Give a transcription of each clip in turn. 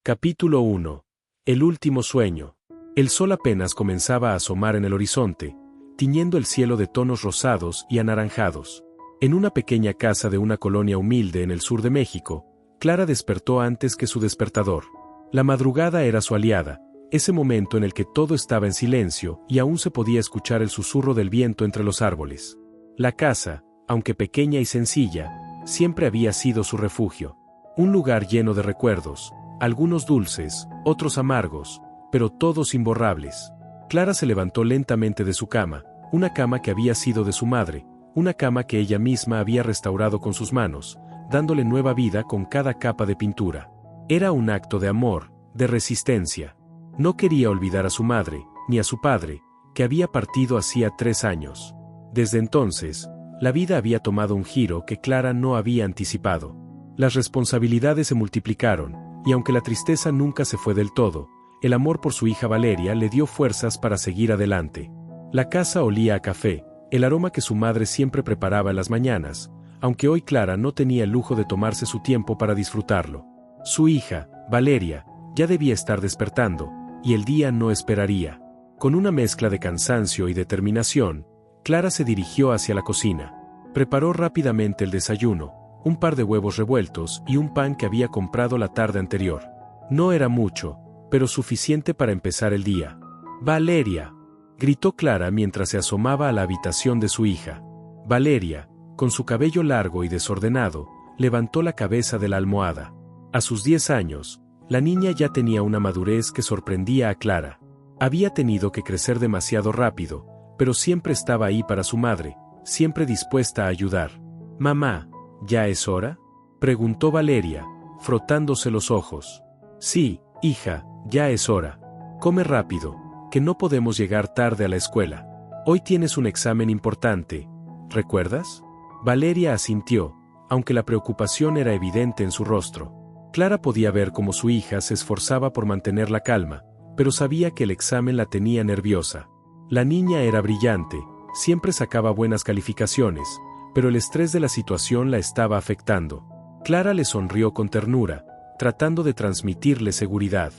Capítulo 1. El último sueño. El sol apenas comenzaba a asomar en el horizonte, tiñendo el cielo de tonos rosados y anaranjados. En una pequeña casa de una colonia humilde en el sur de México, Clara despertó antes que su despertador. La madrugada era su aliada, ese momento en el que todo estaba en silencio y aún se podía escuchar el susurro del viento entre los árboles. La casa, aunque pequeña y sencilla, siempre había sido su refugio. Un lugar lleno de recuerdos, algunos dulces, otros amargos, pero todos imborrables. Clara se levantó lentamente de su cama, una cama que había sido de su madre, una cama que ella misma había restaurado con sus manos, dándole nueva vida con cada capa de pintura. Era un acto de amor, de resistencia. No quería olvidar a su madre, ni a su padre, que había partido hacía 3 años. Desde entonces, la vida había tomado un giro que Clara no había anticipado. Las responsabilidades se multiplicaron, y aunque la tristeza nunca se fue del todo, el amor por su hija Valeria le dio fuerzas para seguir adelante. La casa olía a café, el aroma que su madre siempre preparaba en las mañanas, aunque hoy Clara no tenía el lujo de tomarse su tiempo para disfrutarlo. Su hija, Valeria, ya debía estar despertando, y el día no esperaría. Con una mezcla de cansancio y determinación, Clara se dirigió hacia la cocina. Preparó rápidamente el desayuno, un par de huevos revueltos y un pan que había comprado la tarde anterior. No era mucho, pero suficiente para empezar el día. «¡Valeria!», gritó Clara mientras se asomaba a la habitación de su hija. Valeria, con su cabello largo y desordenado, levantó la cabeza de la almohada. A sus 10 años, la niña ya tenía una madurez que sorprendía a Clara. Había tenido que crecer demasiado rápido, pero siempre estaba ahí para su madre, siempre dispuesta a ayudar. «Mamá, ¿ya es hora?», preguntó Valeria, frotándose los ojos. «Sí, hija, ya es hora. Come rápido, que no podemos llegar tarde a la escuela. Hoy tienes un examen importante, ¿recuerdas?». Valeria asintió, aunque la preocupación era evidente en su rostro. Clara podía ver cómo su hija se esforzaba por mantener la calma, pero sabía que el examen la tenía nerviosa. La niña era brillante, siempre sacaba buenas calificaciones, pero el estrés de la situación la estaba afectando. Clara le sonrió con ternura, tratando de transmitirle seguridad.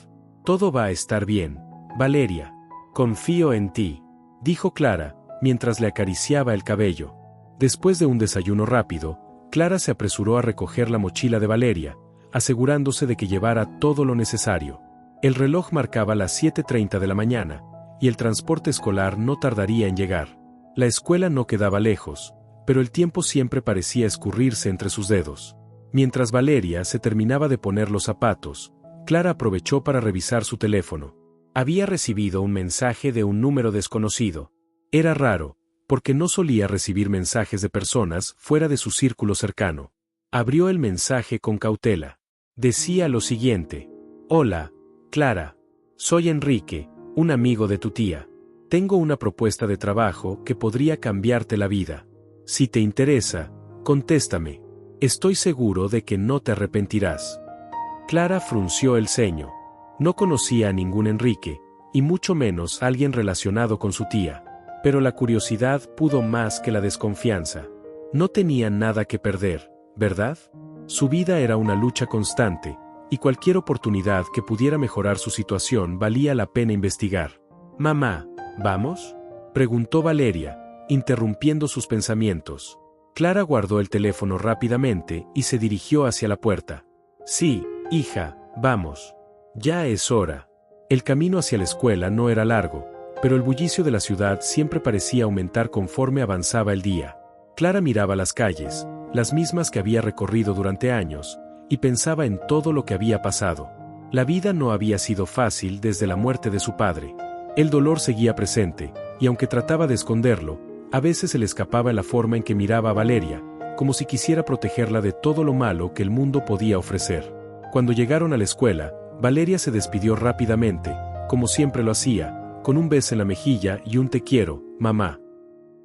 «Todo va a estar bien, Valeria. Confío en ti», dijo Clara, mientras le acariciaba el cabello. Después de un desayuno rápido, Clara se apresuró a recoger la mochila de Valeria, asegurándose de que llevara todo lo necesario. El reloj marcaba las 7:30 de la mañana, y el transporte escolar no tardaría en llegar. La escuela no quedaba lejos, pero el tiempo siempre parecía escurrirse entre sus dedos. Mientras Valeria se terminaba de poner los zapatos, Clara aprovechó para revisar su teléfono. Había recibido un mensaje de un número desconocido. Era raro, porque no solía recibir mensajes de personas fuera de su círculo cercano. Abrió el mensaje con cautela. Decía lo siguiente: «Hola, Clara. Soy Enrique, un amigo de tu tía. Tengo una propuesta de trabajo que podría cambiarte la vida. Si te interesa, contéstame. Estoy seguro de que no te arrepentirás». Clara frunció el ceño. No conocía a ningún Enrique, y mucho menos a alguien relacionado con su tía. Pero la curiosidad pudo más que la desconfianza. No tenía nada que perder, ¿verdad? Su vida era una lucha constante, y cualquier oportunidad que pudiera mejorar su situación valía la pena investigar. «Mamá, ¿vamos?», preguntó Valeria, interrumpiendo sus pensamientos. Clara guardó el teléfono rápidamente y se dirigió hacia la puerta. «Sí, hija, vamos. Ya es hora». El camino hacia la escuela no era largo, pero el bullicio de la ciudad siempre parecía aumentar conforme avanzaba el día. Clara miraba las calles, las mismas que había recorrido durante años, y pensaba en todo lo que había pasado. La vida no había sido fácil desde la muerte de su padre. El dolor seguía presente, y aunque trataba de esconderlo, a veces se le escapaba en la forma en que miraba a Valeria, como si quisiera protegerla de todo lo malo que el mundo podía ofrecer. Cuando llegaron a la escuela, Valeria se despidió rápidamente, como siempre lo hacía, con un beso en la mejilla y un «te quiero, mamá».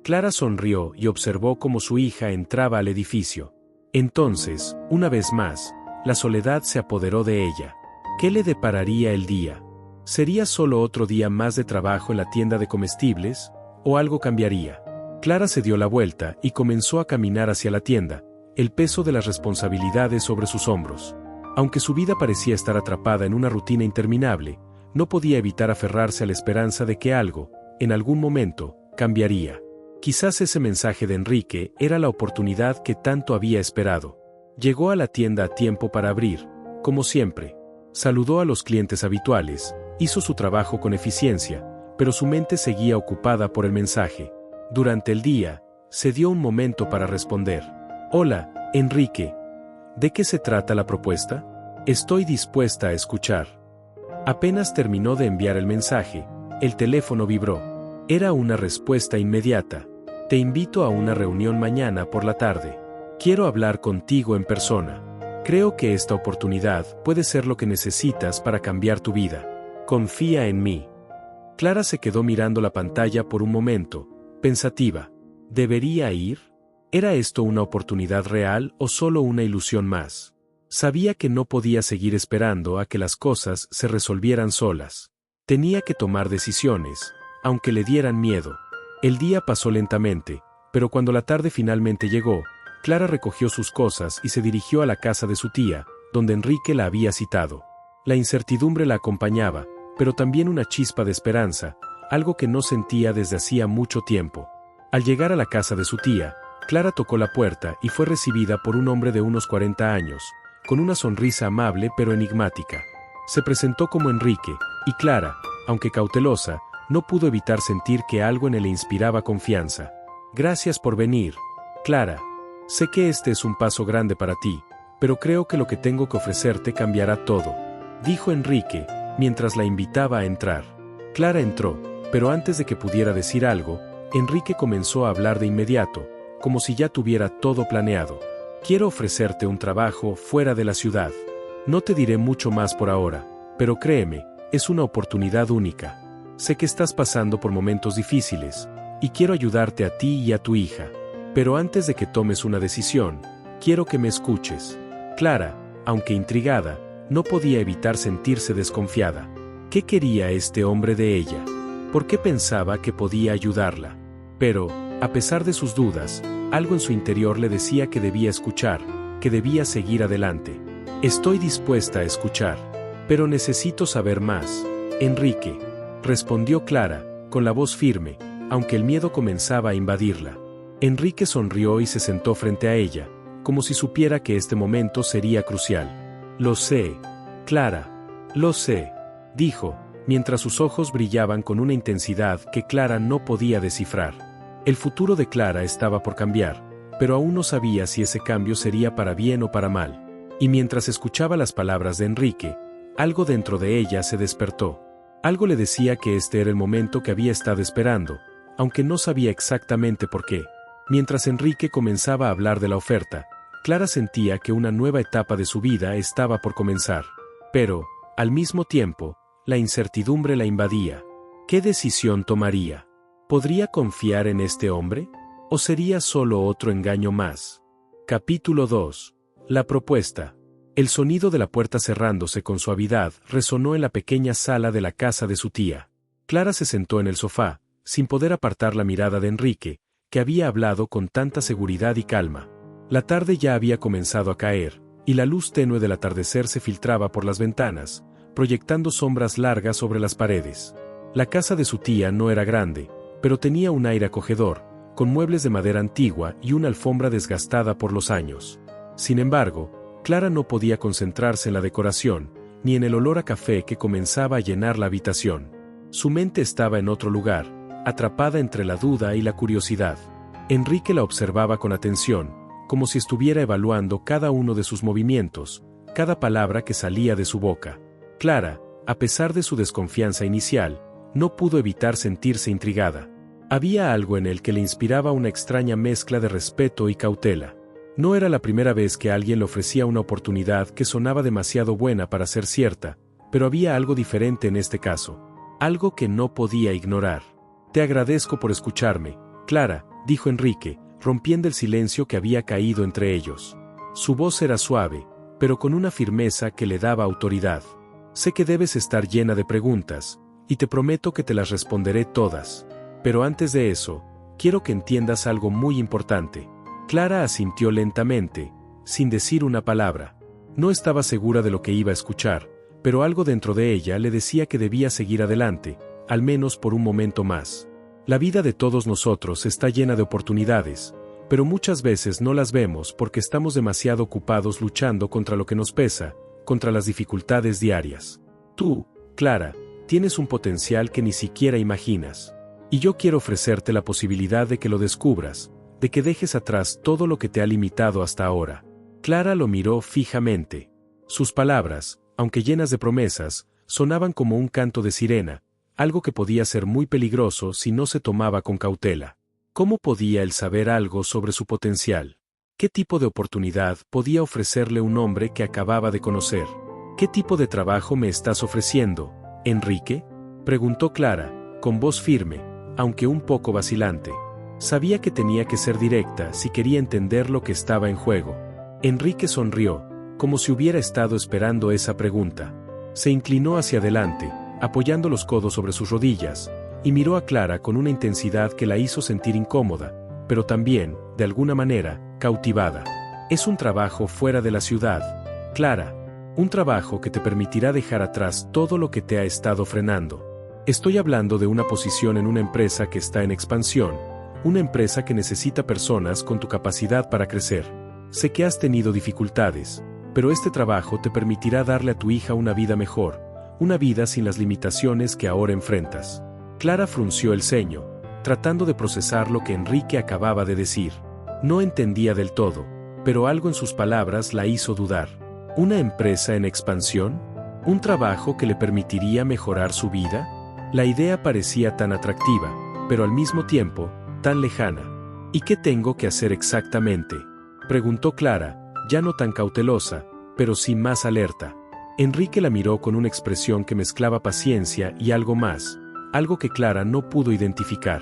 Clara sonrió y observó cómo su hija entraba al edificio. Entonces, una vez más, la soledad se apoderó de ella. ¿Qué le depararía el día? ¿Sería solo otro día más de trabajo en la tienda de comestibles? ¿O algo cambiaría? Clara se dio la vuelta y comenzó a caminar hacia la tienda, el peso de las responsabilidades sobre sus hombros. Aunque su vida parecía estar atrapada en una rutina interminable, no podía evitar aferrarse a la esperanza de que algo, en algún momento, cambiaría. Quizás ese mensaje de Enrique era la oportunidad que tanto había esperado. Llegó a la tienda a tiempo para abrir, como siempre. Saludó a los clientes habituales, hizo su trabajo con eficiencia, pero su mente seguía ocupada por el mensaje. Durante el día, se dio un momento para responder. Hola, Enrique. ¿De qué se trata la propuesta? Estoy dispuesta a escuchar. Apenas terminó de enviar el mensaje, el teléfono vibró. Era una respuesta inmediata. Te invito a una reunión mañana por la tarde. Quiero hablar contigo en persona. Creo que esta oportunidad puede ser lo que necesitas para cambiar tu vida. Confía en mí. Clara se quedó mirando la pantalla por un momento, pensativa. ¿Debería ir? ¿Era esto una oportunidad real o solo una ilusión más? Sabía que no podía seguir esperando a que las cosas se resolvieran solas. Tenía que tomar decisiones, aunque le dieran miedo. El día pasó lentamente, pero cuando la tarde finalmente llegó, Clara recogió sus cosas y se dirigió a la casa de su tía, donde Enrique la había citado. La incertidumbre la acompañaba, pero también una chispa de esperanza, algo que no sentía desde hacía mucho tiempo. Al llegar a la casa de su tía, Clara tocó la puerta y fue recibida por un hombre de unos 40 años, con una sonrisa amable pero enigmática. Se presentó como Enrique, y Clara, aunque cautelosa, no pudo evitar sentir que algo en él le inspiraba confianza. Gracias por venir, Clara. Sé que este es un paso grande para ti, pero creo que lo que tengo que ofrecerte cambiará todo, dijo Enrique, mientras la invitaba a entrar. Clara entró, pero antes de que pudiera decir algo, Enrique comenzó a hablar de inmediato, como si ya tuviera todo planeado. Quiero ofrecerte un trabajo fuera de la ciudad. No te diré mucho más por ahora, pero créeme, es una oportunidad única. Sé que estás pasando por momentos difíciles, y quiero ayudarte a ti y a tu hija. Pero antes de que tomes una decisión, quiero que me escuches. Clara, aunque intrigada, no podía evitar sentirse desconfiada. ¿Qué quería este hombre de ella? ¿Por qué pensaba que podía ayudarla? Pero, a pesar de sus dudas, algo en su interior le decía que debía escuchar, que debía seguir adelante. Estoy dispuesta a escuchar, pero necesito saber más, Enrique, respondió Clara, con la voz firme, aunque el miedo comenzaba a invadirla. Enrique sonrió y se sentó frente a ella, como si supiera que este momento sería crucial. Lo sé, Clara, lo sé, dijo, mientras sus ojos brillaban con una intensidad que Clara no podía descifrar. El futuro de Clara estaba por cambiar, pero aún no sabía si ese cambio sería para bien o para mal. Y mientras escuchaba las palabras de Enrique, algo dentro de ella se despertó. Algo le decía que este era el momento que había estado esperando, aunque no sabía exactamente por qué. Mientras Enrique comenzaba a hablar de la oferta, Clara sentía que una nueva etapa de su vida estaba por comenzar. Pero, al mismo tiempo, la incertidumbre la invadía. ¿Qué decisión tomaría? ¿Podría confiar en este hombre? ¿O sería solo otro engaño más? Capítulo 2. La propuesta. El sonido de la puerta cerrándose con suavidad resonó en la pequeña sala de la casa de su tía. Clara se sentó en el sofá, sin poder apartar la mirada de Enrique, que había hablado con tanta seguridad y calma. La tarde ya había comenzado a caer, y la luz tenue del atardecer se filtraba por las ventanas, proyectando sombras largas sobre las paredes. La casa de su tía no era grande, pero tenía un aire acogedor, con muebles de madera antigua y una alfombra desgastada por los años. Sin embargo, Clara no podía concentrarse en la decoración, ni en el olor a café que comenzaba a llenar la habitación. Su mente estaba en otro lugar, atrapada entre la duda y la curiosidad. Enrique la observaba con atención, como si estuviera evaluando cada uno de sus movimientos, cada palabra que salía de su boca. Clara, a pesar de su desconfianza inicial, no pudo evitar sentirse intrigada. Había algo en él que le inspiraba una extraña mezcla de respeto y cautela. No era la primera vez que alguien le ofrecía una oportunidad que sonaba demasiado buena para ser cierta, pero había algo diferente en este caso. Algo que no podía ignorar. Te agradezco por escucharme, Clara, dijo Enrique, rompiendo el silencio que había caído entre ellos. Su voz era suave, pero con una firmeza que le daba autoridad. Sé que debes estar llena de preguntas, y te prometo que te las responderé todas. Pero antes de eso, quiero que entiendas algo muy importante. Clara asintió lentamente, sin decir una palabra. No estaba segura de lo que iba a escuchar, pero algo dentro de ella le decía que debía seguir adelante, al menos por un momento más. La vida de todos nosotros está llena de oportunidades, pero muchas veces no las vemos porque estamos demasiado ocupados luchando contra lo que nos pesa, contra las dificultades diarias. Tú, Clara, tienes un potencial que ni siquiera imaginas. Y yo quiero ofrecerte la posibilidad de que lo descubras, de que dejes atrás todo lo que te ha limitado hasta ahora. Clara lo miró fijamente. Sus palabras, aunque llenas de promesas, sonaban como un canto de sirena, algo que podía ser muy peligroso si no se tomaba con cautela. ¿Cómo podía él saber algo sobre su potencial? ¿Qué tipo de oportunidad podía ofrecerle un hombre que acababa de conocer? ¿Qué tipo de trabajo me estás ofreciendo, Enrique? Preguntó Clara, con voz firme, aunque un poco vacilante. Sabía que tenía que ser directa si quería entender lo que estaba en juego. Enrique sonrió, como si hubiera estado esperando esa pregunta. Se inclinó hacia adelante, apoyando los codos sobre sus rodillas, y miró a Clara con una intensidad que la hizo sentir incómoda, pero también, de alguna manera, cautivada. Es un trabajo fuera de la ciudad, Clara. Un trabajo que te permitirá dejar atrás todo lo que te ha estado frenando. Estoy hablando de una posición en una empresa que está en expansión, una empresa que necesita personas con tu capacidad para crecer. Sé que has tenido dificultades, pero este trabajo te permitirá darle a tu hija una vida mejor, una vida sin las limitaciones que ahora enfrentas. Clara frunció el ceño, tratando de procesar lo que Enrique acababa de decir. No entendía del todo, pero algo en sus palabras la hizo dudar. ¿Una empresa en expansión? ¿Un trabajo que le permitiría mejorar su vida? La idea parecía tan atractiva, pero al mismo tiempo, tan lejana. ¿Y qué tengo que hacer exactamente?, preguntó Clara, ya no tan cautelosa, pero sí más alerta. Enrique la miró con una expresión que mezclaba paciencia y algo más, algo que Clara no pudo identificar.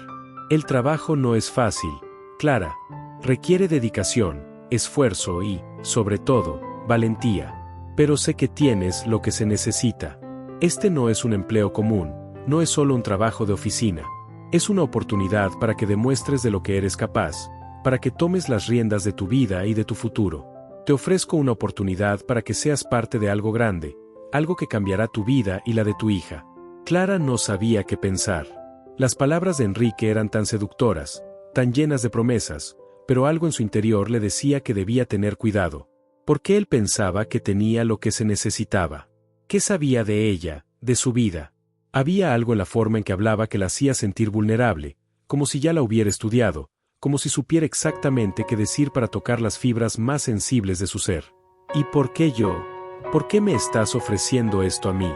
El trabajo no es fácil, Clara. Requiere dedicación, esfuerzo y, sobre todo, valentía. Pero sé que tienes lo que se necesita. Este no es un empleo común, no es solo un trabajo de oficina. Es una oportunidad para que demuestres de lo que eres capaz, para que tomes las riendas de tu vida y de tu futuro. Te ofrezco una oportunidad para que seas parte de algo grande, algo que cambiará tu vida y la de tu hija. Clara no sabía qué pensar. Las palabras de Enrique eran tan seductoras, tan llenas de promesas, pero algo en su interior le decía que debía tener cuidado. ¿Por qué él pensaba que tenía lo que se necesitaba? ¿Qué sabía de ella, de su vida? Había algo en la forma en que hablaba que la hacía sentir vulnerable, como si ya la hubiera estudiado, como si supiera exactamente qué decir para tocar las fibras más sensibles de su ser. ¿Y por qué yo? ¿Por qué me estás ofreciendo esto a mí?,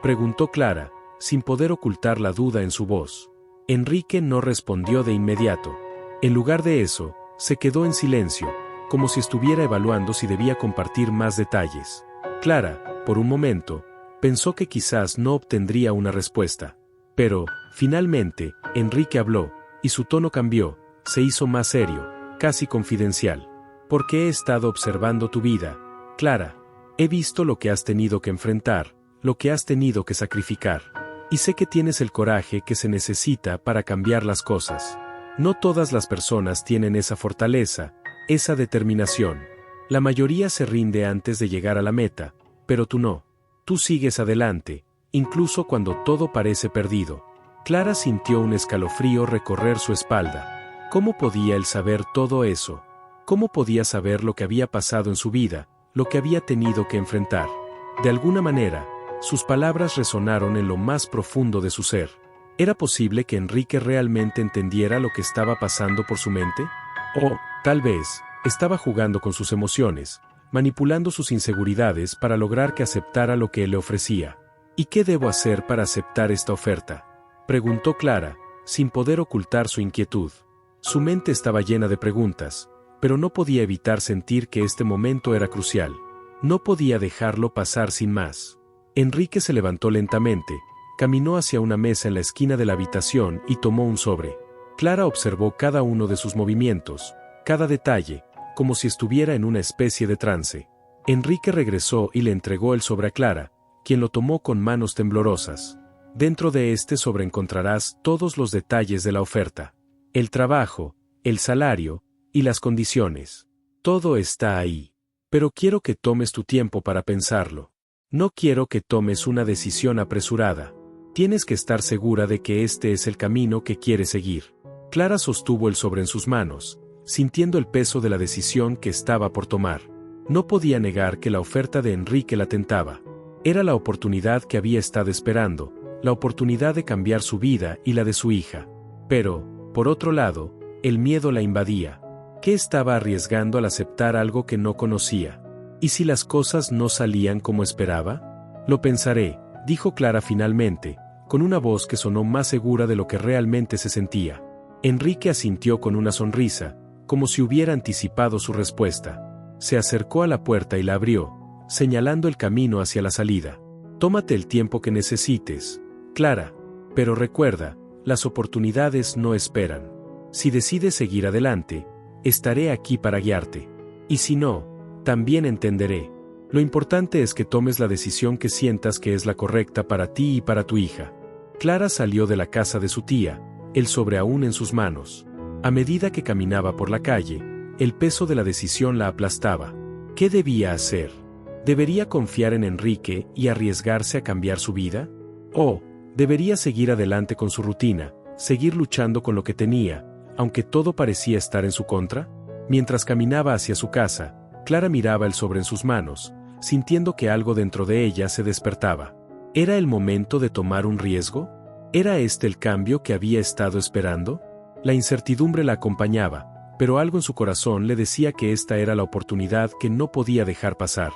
preguntó Clara, sin poder ocultar la duda en su voz. Enrique no respondió de inmediato. En lugar de eso, se quedó en silencio, como si estuviera evaluando si debía compartir más detalles. Clara, por un momento, pensó que quizás no obtendría una respuesta. Pero, finalmente, Enrique habló, y su tono cambió, se hizo más serio, casi confidencial. Porque he estado observando tu vida, Clara. He visto lo que has tenido que enfrentar, lo que has tenido que sacrificar. Y sé que tienes el coraje que se necesita para cambiar las cosas. No todas las personas tienen esa fortaleza, esa determinación. La mayoría se rinde antes de llegar a la meta, pero tú no. Tú sigues adelante, incluso cuando todo parece perdido. Clara sintió un escalofrío recorrer su espalda. ¿Cómo podía él saber todo eso? ¿Cómo podía saber lo que había pasado en su vida, lo que había tenido que enfrentar? De alguna manera, sus palabras resonaron en lo más profundo de su ser. ¿Era posible que Enrique realmente entendiera lo que estaba pasando por su mente? O, tal vez, estaba jugando con sus emociones, manipulando sus inseguridades para lograr que aceptara lo que él le ofrecía. ¿Y qué debo hacer para aceptar esta oferta?, preguntó Clara, sin poder ocultar su inquietud. Su mente estaba llena de preguntas, pero no podía evitar sentir que este momento era crucial. No podía dejarlo pasar sin más. Enrique se levantó lentamente, caminó hacia una mesa en la esquina de la habitación y tomó un sobre. Clara observó cada uno de sus movimientos, cada detalle, como si estuviera en una especie de trance. Enrique regresó y le entregó el sobre a Clara, quien lo tomó con manos temblorosas. Dentro de este sobre encontrarás todos los detalles de la oferta. El trabajo, el salario, y las condiciones. Todo está ahí. Pero quiero que tomes tu tiempo para pensarlo. No quiero que tomes una decisión apresurada. Tienes que estar segura de que este es el camino que quieres seguir. Clara sostuvo el sobre en sus manos, sintiendo el peso de la decisión que estaba por tomar. No podía negar que la oferta de Enrique la tentaba. Era la oportunidad que había estado esperando, la oportunidad de cambiar su vida y la de su hija. Pero, por otro lado, el miedo la invadía. ¿Qué estaba arriesgando al aceptar algo que no conocía? ¿Y si las cosas no salían como esperaba? Lo pensaré, dijo Clara finalmente, con una voz que sonó más segura de lo que realmente se sentía. Enrique asintió con una sonrisa, como si hubiera anticipado su respuesta. Se acercó a la puerta y la abrió, señalando el camino hacia la salida. Tómate el tiempo que necesites, Clara. Pero recuerda, las oportunidades no esperan. Si decides seguir adelante, estaré aquí para guiarte. Y si no, también entenderé. Lo importante es que tomes la decisión que sientas que es la correcta para ti y para tu hija. Clara salió de la casa de su tía, el sobre aún en sus manos. A medida que caminaba por la calle, el peso de la decisión la aplastaba. ¿Qué debía hacer? ¿Debería confiar en Enrique y arriesgarse a cambiar su vida? ¿O debería seguir adelante con su rutina, seguir luchando con lo que tenía, aunque todo parecía estar en su contra? Mientras caminaba hacia su casa, Clara miraba el sobre en sus manos, sintiendo que algo dentro de ella se despertaba. ¿Era el momento de tomar un riesgo? ¿Era este el cambio que había estado esperando? La incertidumbre la acompañaba, pero algo en su corazón le decía que esta era la oportunidad que no podía dejar pasar.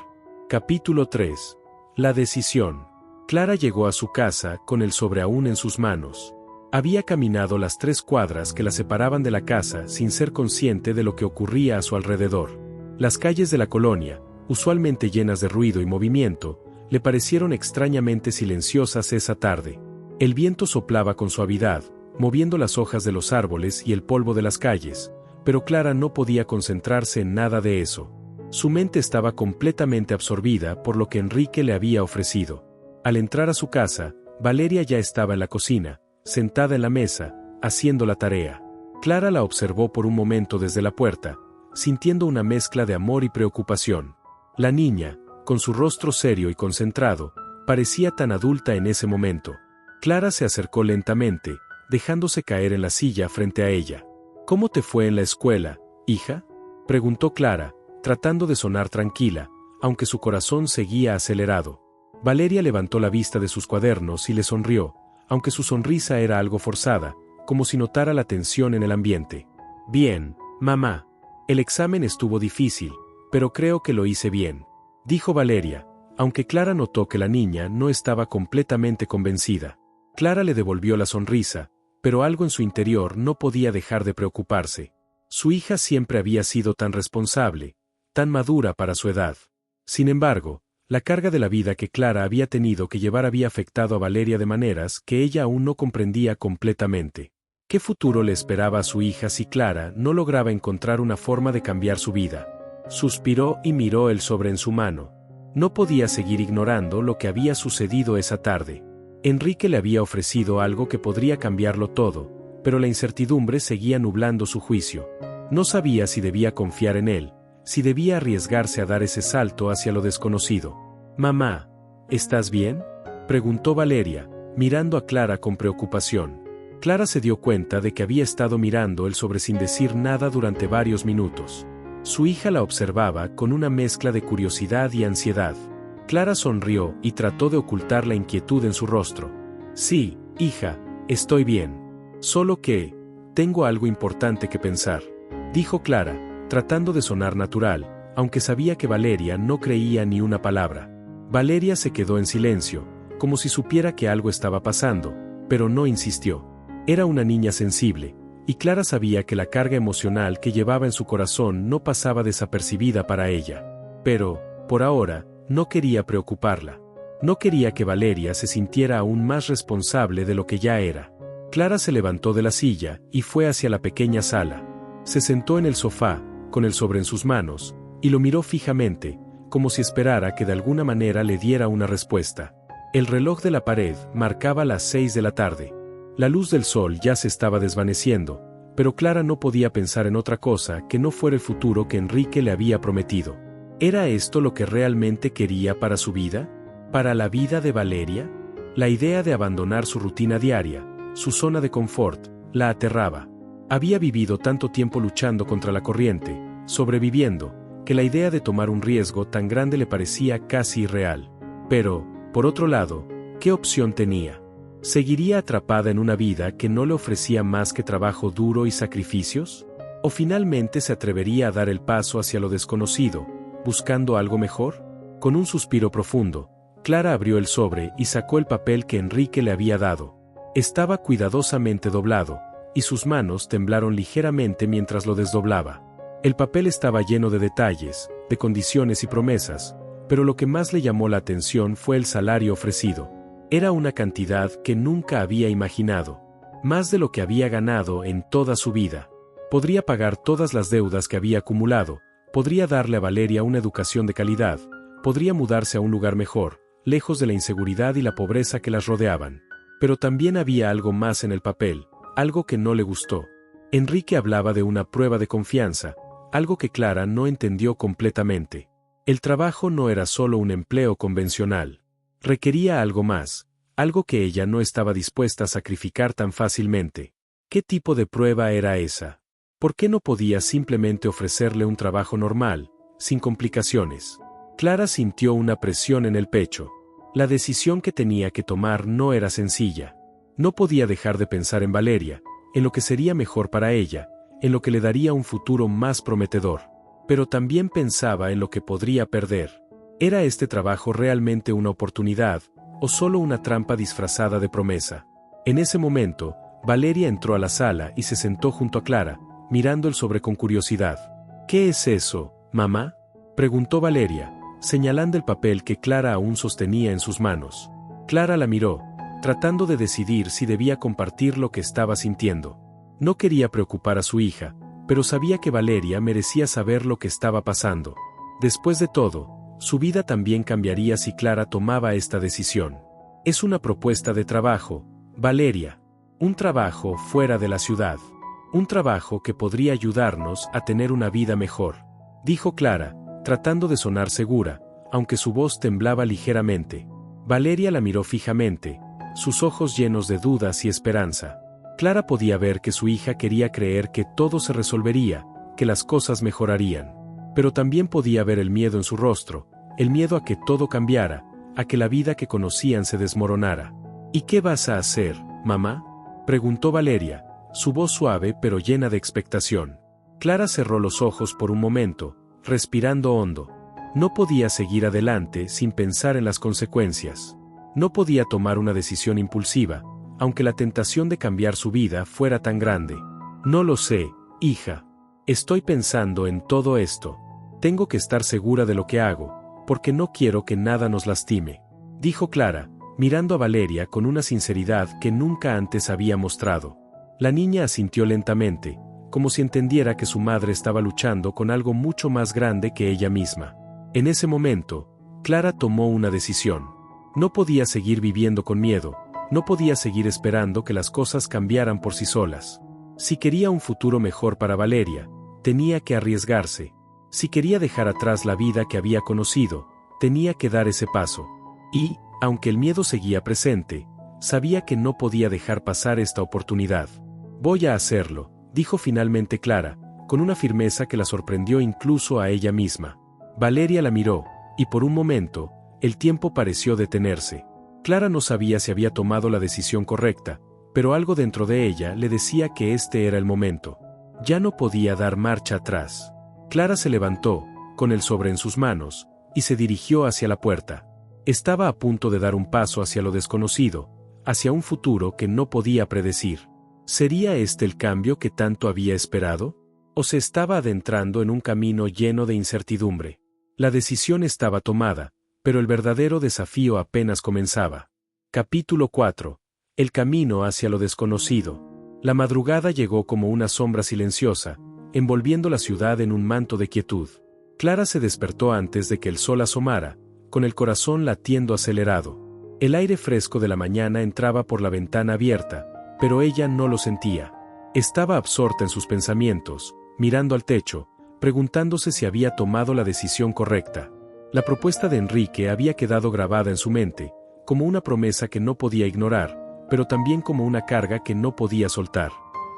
Capítulo 3. La decisión. Clara llegó a su casa con el sobre aún en sus manos. Había caminado las 3 cuadras que la separaban de la casa sin ser consciente de lo que ocurría a su alrededor. Las calles de la colonia, usualmente llenas de ruido y movimiento, le parecieron extrañamente silenciosas esa tarde. El viento soplaba con suavidad, moviendo las hojas de los árboles y el polvo de las calles, pero Clara no podía concentrarse en nada de eso. Su mente estaba completamente absorbida por lo que Enrique le había ofrecido. Al entrar a su casa, Valeria ya estaba en la cocina, sentada en la mesa, haciendo la tarea. Clara la observó por un momento desde la puerta, sintiendo una mezcla de amor y preocupación. La niña, con su rostro serio y concentrado, parecía tan adulta en ese momento. Clara se acercó lentamente, dejándose caer en la silla frente a ella. ¿Cómo te fue en la escuela, hija?, preguntó Clara, tratando de sonar tranquila, aunque su corazón seguía acelerado. Valeria levantó la vista de sus cuadernos y le sonrió, aunque su sonrisa era algo forzada, como si notara la tensión en el ambiente. Bien, mamá. El examen estuvo difícil, pero creo que lo hice bien, dijo Valeria, aunque Clara notó que la niña no estaba completamente convencida. Clara le devolvió la sonrisa, pero algo en su interior no podía dejar de preocuparse. Su hija siempre había sido tan responsable, tan madura para su edad. Sin embargo, la carga de la vida que Clara había tenido que llevar había afectado a Valeria de maneras que ella aún no comprendía completamente. ¿Qué futuro le esperaba a su hija si Clara no lograba encontrar una forma de cambiar su vida? Suspiró y miró el sobre en su mano. No podía seguir ignorando lo que había sucedido esa tarde. Enrique le había ofrecido algo que podría cambiarlo todo, pero la incertidumbre seguía nublando su juicio. No sabía si debía confiar en él, si debía arriesgarse a dar ese salto hacia lo desconocido. «Mamá, ¿estás bien?», preguntó Valeria, mirando a Clara con preocupación. Clara se dio cuenta de que había estado mirando el sobre sin decir nada durante varios minutos. Su hija la observaba con una mezcla de curiosidad y ansiedad. Clara sonrió y trató de ocultar la inquietud en su rostro. «Sí, hija, estoy bien. Solo que tengo algo importante que pensar», dijo Clara, tratando de sonar natural, aunque sabía que Valeria no creía ni una palabra. Valeria se quedó en silencio, como si supiera que algo estaba pasando, pero no insistió. Era una niña sensible, y Clara sabía que la carga emocional que llevaba en su corazón no pasaba desapercibida para ella. Pero, por ahora, no quería preocuparla. No quería que Valeria se sintiera aún más responsable de lo que ya era. Clara se levantó de la silla y fue hacia la pequeña sala. Se sentó en el sofá, con el sobre en sus manos, y lo miró fijamente, como si esperara que de alguna manera le diera una respuesta. El reloj de la pared marcaba las 6 de la tarde. La luz del sol ya se estaba desvaneciendo, pero Clara no podía pensar en otra cosa que no fuera el futuro que Enrique le había prometido. ¿Era esto lo que realmente quería para su vida? ¿Para la vida de Valeria? La idea de abandonar su rutina diaria, su zona de confort, la aterraba. Había vivido tanto tiempo luchando contra la corriente, sobreviviendo, que la idea de tomar un riesgo tan grande le parecía casi irreal. Pero, por otro lado, ¿qué opción tenía? ¿Seguiría atrapada en una vida que no le ofrecía más que trabajo duro y sacrificios? ¿O finalmente se atrevería a dar el paso hacia lo desconocido, buscando algo mejor? Con un suspiro profundo, Clara abrió el sobre y sacó el papel que Enrique le había dado. Estaba cuidadosamente doblado, y sus manos temblaron ligeramente mientras lo desdoblaba. El papel estaba lleno de detalles, de condiciones y promesas, pero lo que más le llamó la atención fue el salario ofrecido. Era una cantidad que nunca había imaginado, más de lo que había ganado en toda su vida. Podría pagar todas las deudas que había acumulado, podría darle a Valeria una educación de calidad, podría mudarse a un lugar mejor, lejos de la inseguridad y la pobreza que las rodeaban. Pero también había algo más en el papel, algo que no le gustó. Enrique hablaba de una prueba de confianza, algo que Clara no entendió completamente. El trabajo no era solo un empleo convencional. Requería algo más, algo que ella no estaba dispuesta a sacrificar tan fácilmente. ¿Qué tipo de prueba era esa? ¿Por qué no podía simplemente ofrecerle un trabajo normal, sin complicaciones? Clara sintió una presión en el pecho. La decisión que tenía que tomar no era sencilla. No podía dejar de pensar en Valeria, en lo que sería mejor para ella, en lo que le daría un futuro más prometedor. Pero también pensaba en lo que podría perder. ¿Era este trabajo realmente una oportunidad, o solo una trampa disfrazada de promesa? En ese momento, Valeria entró a la sala y se sentó junto a Clara, mirando el sobre con curiosidad. ¿Qué es eso, mamá?, preguntó Valeria, señalando el papel que Clara aún sostenía en sus manos. Clara la miró, tratando de decidir si debía compartir lo que estaba sintiendo. No quería preocupar a su hija, pero sabía que Valeria merecía saber lo que estaba pasando. Después de todo, su vida también cambiaría si Clara tomaba esta decisión. Es una propuesta de trabajo, Valeria. Un trabajo fuera de la ciudad. Un trabajo que podría ayudarnos a tener una vida mejor, dijo Clara, tratando de sonar segura, aunque su voz temblaba ligeramente. Valeria la miró fijamente, sus ojos llenos de dudas y esperanza. Clara podía ver que su hija quería creer que todo se resolvería, que las cosas mejorarían. Pero también podía ver el miedo en su rostro, el miedo a que todo cambiara, a que la vida que conocían se desmoronara. ¿Y qué vas a hacer, mamá?, preguntó Valeria, su voz suave pero llena de expectación. Clara cerró los ojos por un momento, respirando hondo. No podía seguir adelante sin pensar en las consecuencias. No podía tomar una decisión impulsiva, aunque la tentación de cambiar su vida fuera tan grande. No lo sé, hija. Estoy pensando en todo esto. Tengo que estar segura de lo que hago, porque no quiero que nada nos lastime, dijo Clara, mirando a Valeria con una sinceridad que nunca antes había mostrado. La niña asintió lentamente, como si entendiera que su madre estaba luchando con algo mucho más grande que ella misma. En ese momento, Clara tomó una decisión. No podía seguir viviendo con miedo, no podía seguir esperando que las cosas cambiaran por sí solas. Si quería un futuro mejor para Valeria, tenía que arriesgarse. Si quería dejar atrás la vida que había conocido, tenía que dar ese paso. Y, aunque el miedo seguía presente, sabía que no podía dejar pasar esta oportunidad. Voy a hacerlo, dijo finalmente Clara, con una firmeza que la sorprendió incluso a ella misma. Valeria la miró, y por un momento, el tiempo pareció detenerse. Clara no sabía si había tomado la decisión correcta, pero algo dentro de ella le decía que este era el momento. Ya no podía dar marcha atrás. Clara se levantó, con el sobre en sus manos, y se dirigió hacia la puerta. Estaba a punto de dar un paso hacia lo desconocido, hacia un futuro que no podía predecir. ¿Sería este el cambio que tanto había esperado? ¿O se estaba adentrando en un camino lleno de incertidumbre? La decisión estaba tomada, pero el verdadero desafío apenas comenzaba. Capítulo 4. El camino hacia lo desconocido. La madrugada llegó como una sombra silenciosa, envolviendo la ciudad en un manto de quietud. Clara se despertó antes de que el sol asomara, con el corazón latiendo acelerado. El aire fresco de la mañana entraba por la ventana abierta, pero ella no lo sentía. Estaba absorta en sus pensamientos, mirando al techo, preguntándose si había tomado la decisión correcta. La propuesta de Enrique había quedado grabada en su mente, como una promesa que no podía ignorar, pero también como una carga que no podía soltar.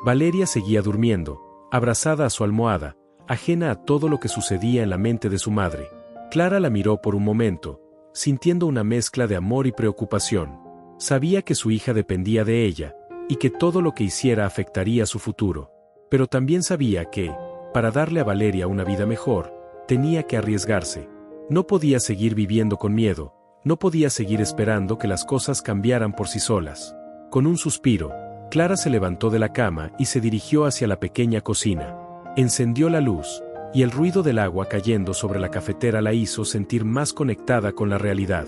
Valeria seguía durmiendo, abrazada a su almohada, ajena a todo lo que sucedía en la mente de su madre. Clara la miró por un momento, sintiendo una mezcla de amor y preocupación. Sabía que su hija dependía de ella, y que todo lo que hiciera afectaría su futuro. Pero también sabía que, para darle a Valeria una vida mejor, tenía que arriesgarse. No podía seguir viviendo con miedo, no podía seguir esperando que las cosas cambiaran por sí solas. Con un suspiro, Clara se levantó de la cama y se dirigió hacia la pequeña cocina. Encendió la luz, y el ruido del agua cayendo sobre la cafetera la hizo sentir más conectada con la realidad.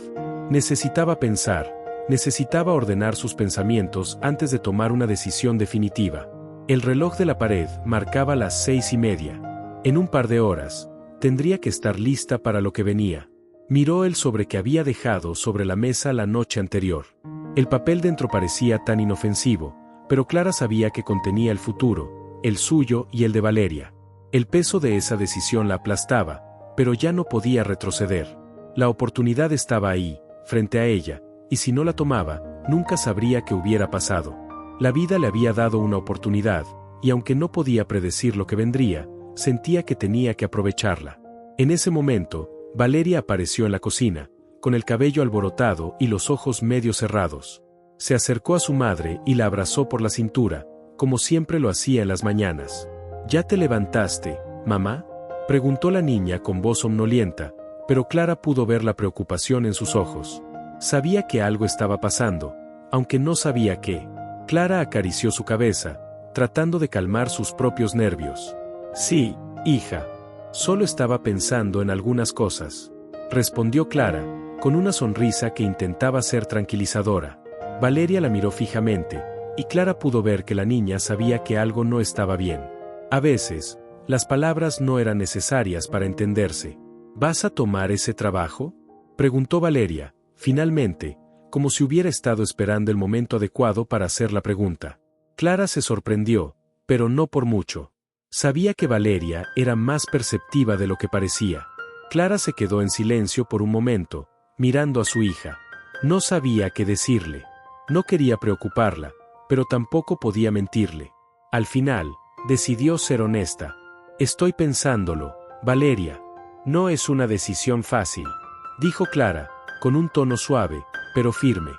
Necesitaba pensar, necesitaba ordenar sus pensamientos antes de tomar una decisión definitiva. El reloj de la pared marcaba las 6:30. En un par de horas, tendría que estar lista para lo que venía. Miró el sobre que había dejado sobre la mesa la noche anterior. El papel dentro parecía tan inofensivo, pero Clara sabía que contenía el futuro, el suyo y el de Valeria. El peso de esa decisión la aplastaba, pero ya no podía retroceder. La oportunidad estaba ahí, frente a ella, y si no la tomaba, nunca sabría qué hubiera pasado. La vida le había dado una oportunidad, y aunque no podía predecir lo que vendría, sentía que tenía que aprovecharla. En ese momento, Valeria apareció en la cocina, con el cabello alborotado y los ojos medio cerrados. Se acercó a su madre y la abrazó por la cintura, como siempre lo hacía en las mañanas. ¿Ya te levantaste, mamá?, preguntó la niña con voz somnolienta, pero Clara pudo ver la preocupación en sus ojos. Sabía que algo estaba pasando, aunque no sabía qué. Clara acarició su cabeza, tratando de calmar sus propios nervios. Sí, hija. Solo estaba pensando en algunas cosas, respondió Clara, con una sonrisa que intentaba ser tranquilizadora. Valeria la miró fijamente, y Clara pudo ver que la niña sabía que algo no estaba bien. A veces, las palabras no eran necesarias para entenderse. ¿Vas a tomar ese trabajo?, preguntó Valeria, finalmente, como si hubiera estado esperando el momento adecuado para hacer la pregunta. Clara se sorprendió, pero no por mucho. Sabía que Valeria era más perceptiva de lo que parecía. Clara se quedó en silencio por un momento, mirando a su hija. No sabía qué decirle. No quería preocuparla, pero tampoco podía mentirle. Al final, decidió ser honesta. Estoy pensándolo, Valeria. No es una decisión fácil, dijo Clara, con un tono suave, pero firme.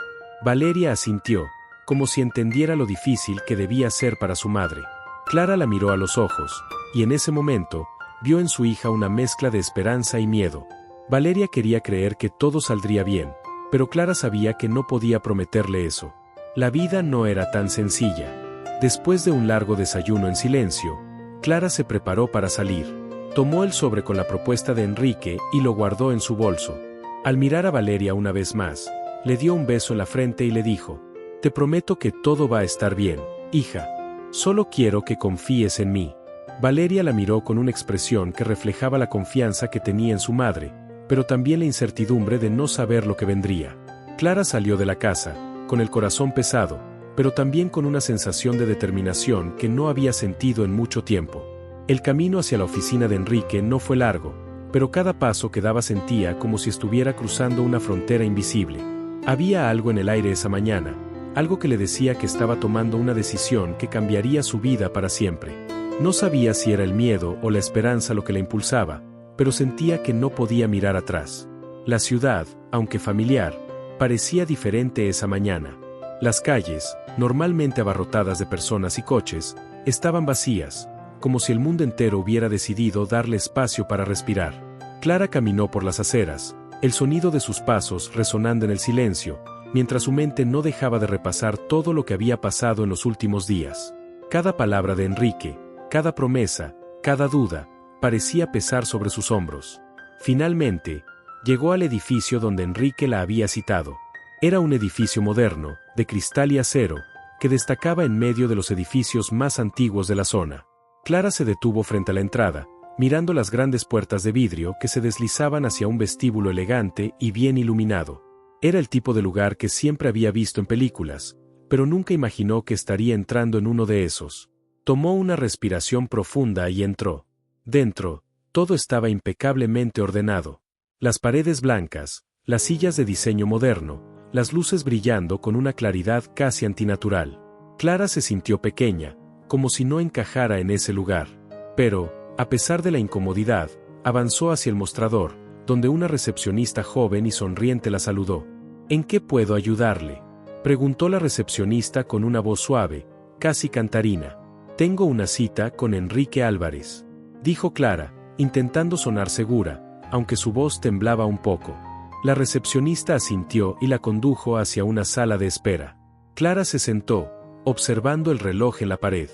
Valeria asintió, como si entendiera lo difícil que debía ser para su madre. Clara la miró a los ojos, y en ese momento, vio en su hija una mezcla de esperanza y miedo. Valeria quería creer que todo saldría bien, pero Clara sabía que no podía prometerle eso. La vida no era tan sencilla. Después de un largo desayuno en silencio, Clara se preparó para salir. Tomó el sobre con la propuesta de Enrique y lo guardó en su bolso. Al mirar a Valeria una vez más, le dio un beso en la frente y le dijo: «Te prometo que todo va a estar bien, hija. Solo quiero que confíes en mí». Valeria la miró con una expresión que reflejaba la confianza que tenía en su madre, pero también la incertidumbre de no saber lo que vendría. Clara salió de la casa, con el corazón pesado, pero también con una sensación de determinación que no había sentido en mucho tiempo. El camino hacia la oficina de Enrique no fue largo, pero cada paso que daba sentía como si estuviera cruzando una frontera invisible. Había algo en el aire esa mañana, algo que le decía que estaba tomando una decisión que cambiaría su vida para siempre. No sabía si era el miedo o la esperanza lo que la impulsaba, pero sentía que no podía mirar atrás. La ciudad, aunque familiar, parecía diferente esa mañana. Las calles, normalmente abarrotadas de personas y coches, estaban vacías, como si el mundo entero hubiera decidido darle espacio para respirar. Clara caminó por las aceras, el sonido de sus pasos resonando en el silencio, mientras su mente no dejaba de repasar todo lo que había pasado en los últimos días. Cada palabra de Enrique, cada promesa, cada duda, parecía pesar sobre sus hombros. Finalmente, llegó al edificio donde Enrique la había citado. Era un edificio moderno, de cristal y acero, que destacaba en medio de los edificios más antiguos de la zona. Clara se detuvo frente a la entrada, mirando las grandes puertas de vidrio que se deslizaban hacia un vestíbulo elegante y bien iluminado. Era el tipo de lugar que siempre había visto en películas, pero nunca imaginó que estaría entrando en uno de esos. Tomó una respiración profunda y entró. Dentro, Todo estaba impecablemente ordenado. Las paredes blancas, las sillas de diseño moderno, las luces brillando con una claridad casi antinatural. Clara se sintió pequeña, como si no encajara en ese lugar. Pero, a pesar de la incomodidad, avanzó hacia el mostrador, donde una recepcionista joven y sonriente la saludó. ¿En qué puedo ayudarle?, preguntó la recepcionista con una voz suave, casi cantarina. Tengo una cita con Enrique Álvarez, dijo Clara, intentando sonar segura, aunque su voz temblaba un poco. La recepcionista asintió y la condujo hacia una sala de espera. Clara se sentó, observando el reloj en la pared.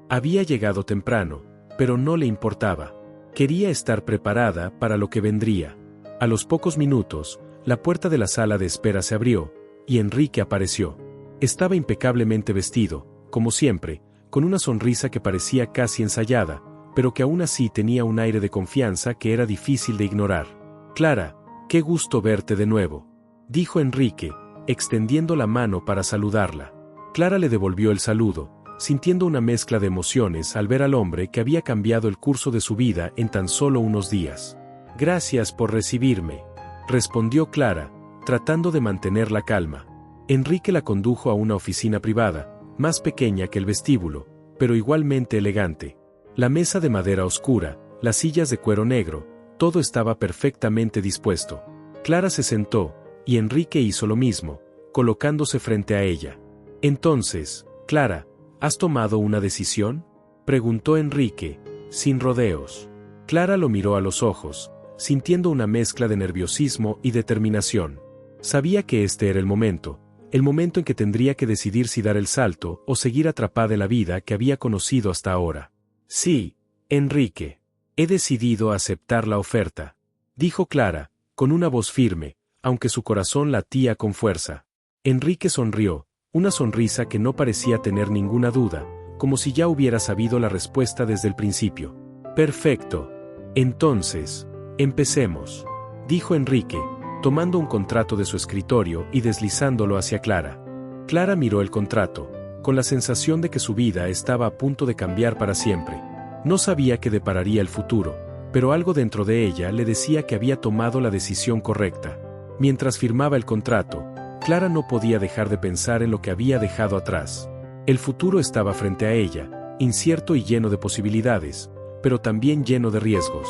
Había llegado temprano, pero no le importaba. Quería estar preparada para lo que vendría. A los pocos minutos, la puerta de la sala de espera se abrió, y Enrique apareció. Estaba impecablemente vestido, como siempre, con una sonrisa que parecía casi ensayada, pero que aún así tenía un aire de confianza que era difícil de ignorar. Clara, qué gusto verte de nuevo, dijo Enrique, extendiendo la mano para saludarla. Clara le devolvió el saludo, sintiendo una mezcla de emociones al ver al hombre que había cambiado el curso de su vida en tan solo unos días. Gracias por recibirme, respondió Clara, tratando de mantener la calma. Enrique la condujo a una oficina privada, más pequeña que el vestíbulo, pero igualmente elegante. La mesa de madera oscura, las sillas de cuero negro, todo estaba perfectamente dispuesto. Clara se sentó, y Enrique hizo lo mismo, colocándose frente a ella. Entonces, Clara, ¿has tomado una decisión?, preguntó Enrique, sin rodeos. Clara lo miró a los ojos, sintiendo una mezcla de nerviosismo y determinación. Sabía que este era el momento en que tendría que decidir si dar el salto o seguir atrapada en la vida que había conocido hasta ahora. Sí, Enrique. He decidido aceptar la oferta, dijo Clara, con una voz firme, aunque su corazón latía con fuerza. Enrique sonrió, una sonrisa que no parecía tener ninguna duda, como si ya hubiera sabido la respuesta desde el principio. Perfecto. Entonces, empecemos, dijo Enrique, tomando un contrato de su escritorio y deslizándolo hacia Clara. Clara miró el contrato, con la sensación de que su vida estaba a punto de cambiar para siempre. No sabía qué depararía el futuro, pero algo dentro de ella le decía que había tomado la decisión correcta. Mientras firmaba el contrato, Clara no podía dejar de pensar en lo que había dejado atrás. El futuro estaba frente a ella, incierto y lleno de posibilidades, pero también lleno de riesgos.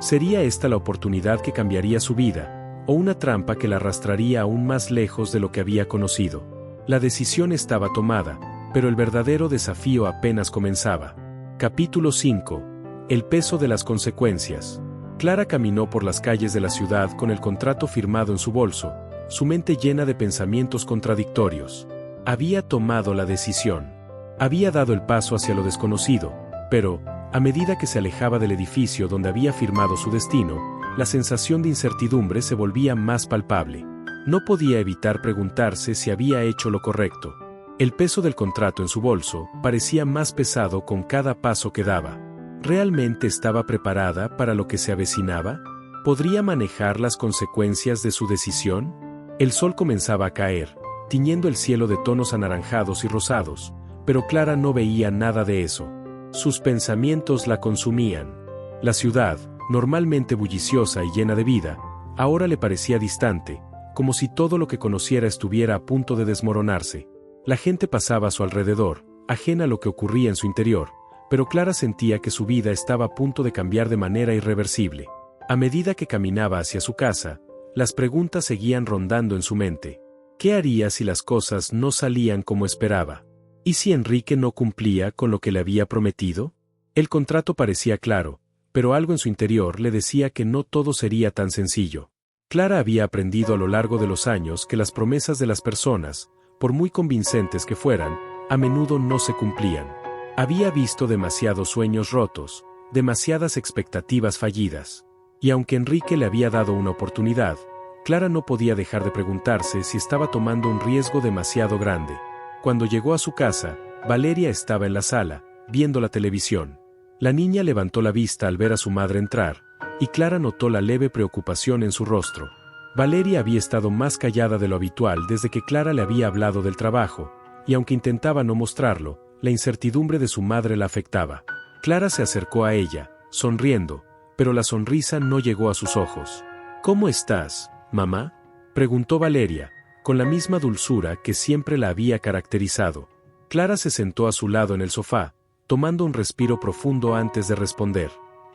¿Sería esta la oportunidad que cambiaría su vida, o una trampa que la arrastraría aún más lejos de lo que había conocido? La decisión estaba tomada, pero el verdadero desafío apenas comenzaba. Capítulo 5. El peso de las consecuencias. Clara caminó por las calles de la ciudad con el contrato firmado en su bolso, su mente llena de pensamientos contradictorios. Había tomado la decisión. Había dado el paso hacia lo desconocido, pero, a medida que se alejaba del edificio donde había firmado su destino, la sensación de incertidumbre se volvía más palpable. No podía evitar preguntarse si había hecho lo correcto. El peso del contrato en su bolso parecía más pesado con cada paso que daba. ¿Realmente estaba preparada para lo que se avecinaba? ¿Podría manejar las consecuencias de su decisión? El sol comenzaba a caer, tiñendo el cielo de tonos anaranjados y rosados, pero Clara no veía nada de eso. Sus pensamientos la consumían. La ciudad, normalmente bulliciosa y llena de vida, ahora le parecía distante, como si todo lo que conociera estuviera a punto de desmoronarse. La gente pasaba a su alrededor, ajena a lo que ocurría en su interior, pero Clara sentía que su vida estaba a punto de cambiar de manera irreversible. A medida que caminaba hacia su casa, las preguntas seguían rondando en su mente. ¿Qué haría si las cosas no salían como esperaba? ¿Y si Enrique no cumplía con lo que le había prometido? El contrato parecía claro, pero algo en su interior le decía que no todo sería tan sencillo. Clara había aprendido a lo largo de los años que las promesas de las personas, por muy convincentes que fueran, a menudo no se cumplían. Había visto demasiados sueños rotos, demasiadas expectativas fallidas. Y aunque Enrique le había dado una oportunidad, Clara no podía dejar de preguntarse si estaba tomando un riesgo demasiado grande. Cuando llegó a su casa, Valeria estaba en la sala, viendo la televisión. La niña levantó la vista al ver a su madre entrar, y Clara notó la leve preocupación en su rostro. Valeria había estado más callada de lo habitual desde que Clara le había hablado del trabajo, y aunque intentaba no mostrarlo, la incertidumbre de su madre la afectaba. Clara se acercó a ella, sonriendo, pero la sonrisa no llegó a sus ojos. ¿Cómo estás, mamá?, preguntó Valeria, con la misma dulzura que siempre la había caracterizado. Clara se sentó a su lado en el sofá, tomando un respiro profundo antes de responder.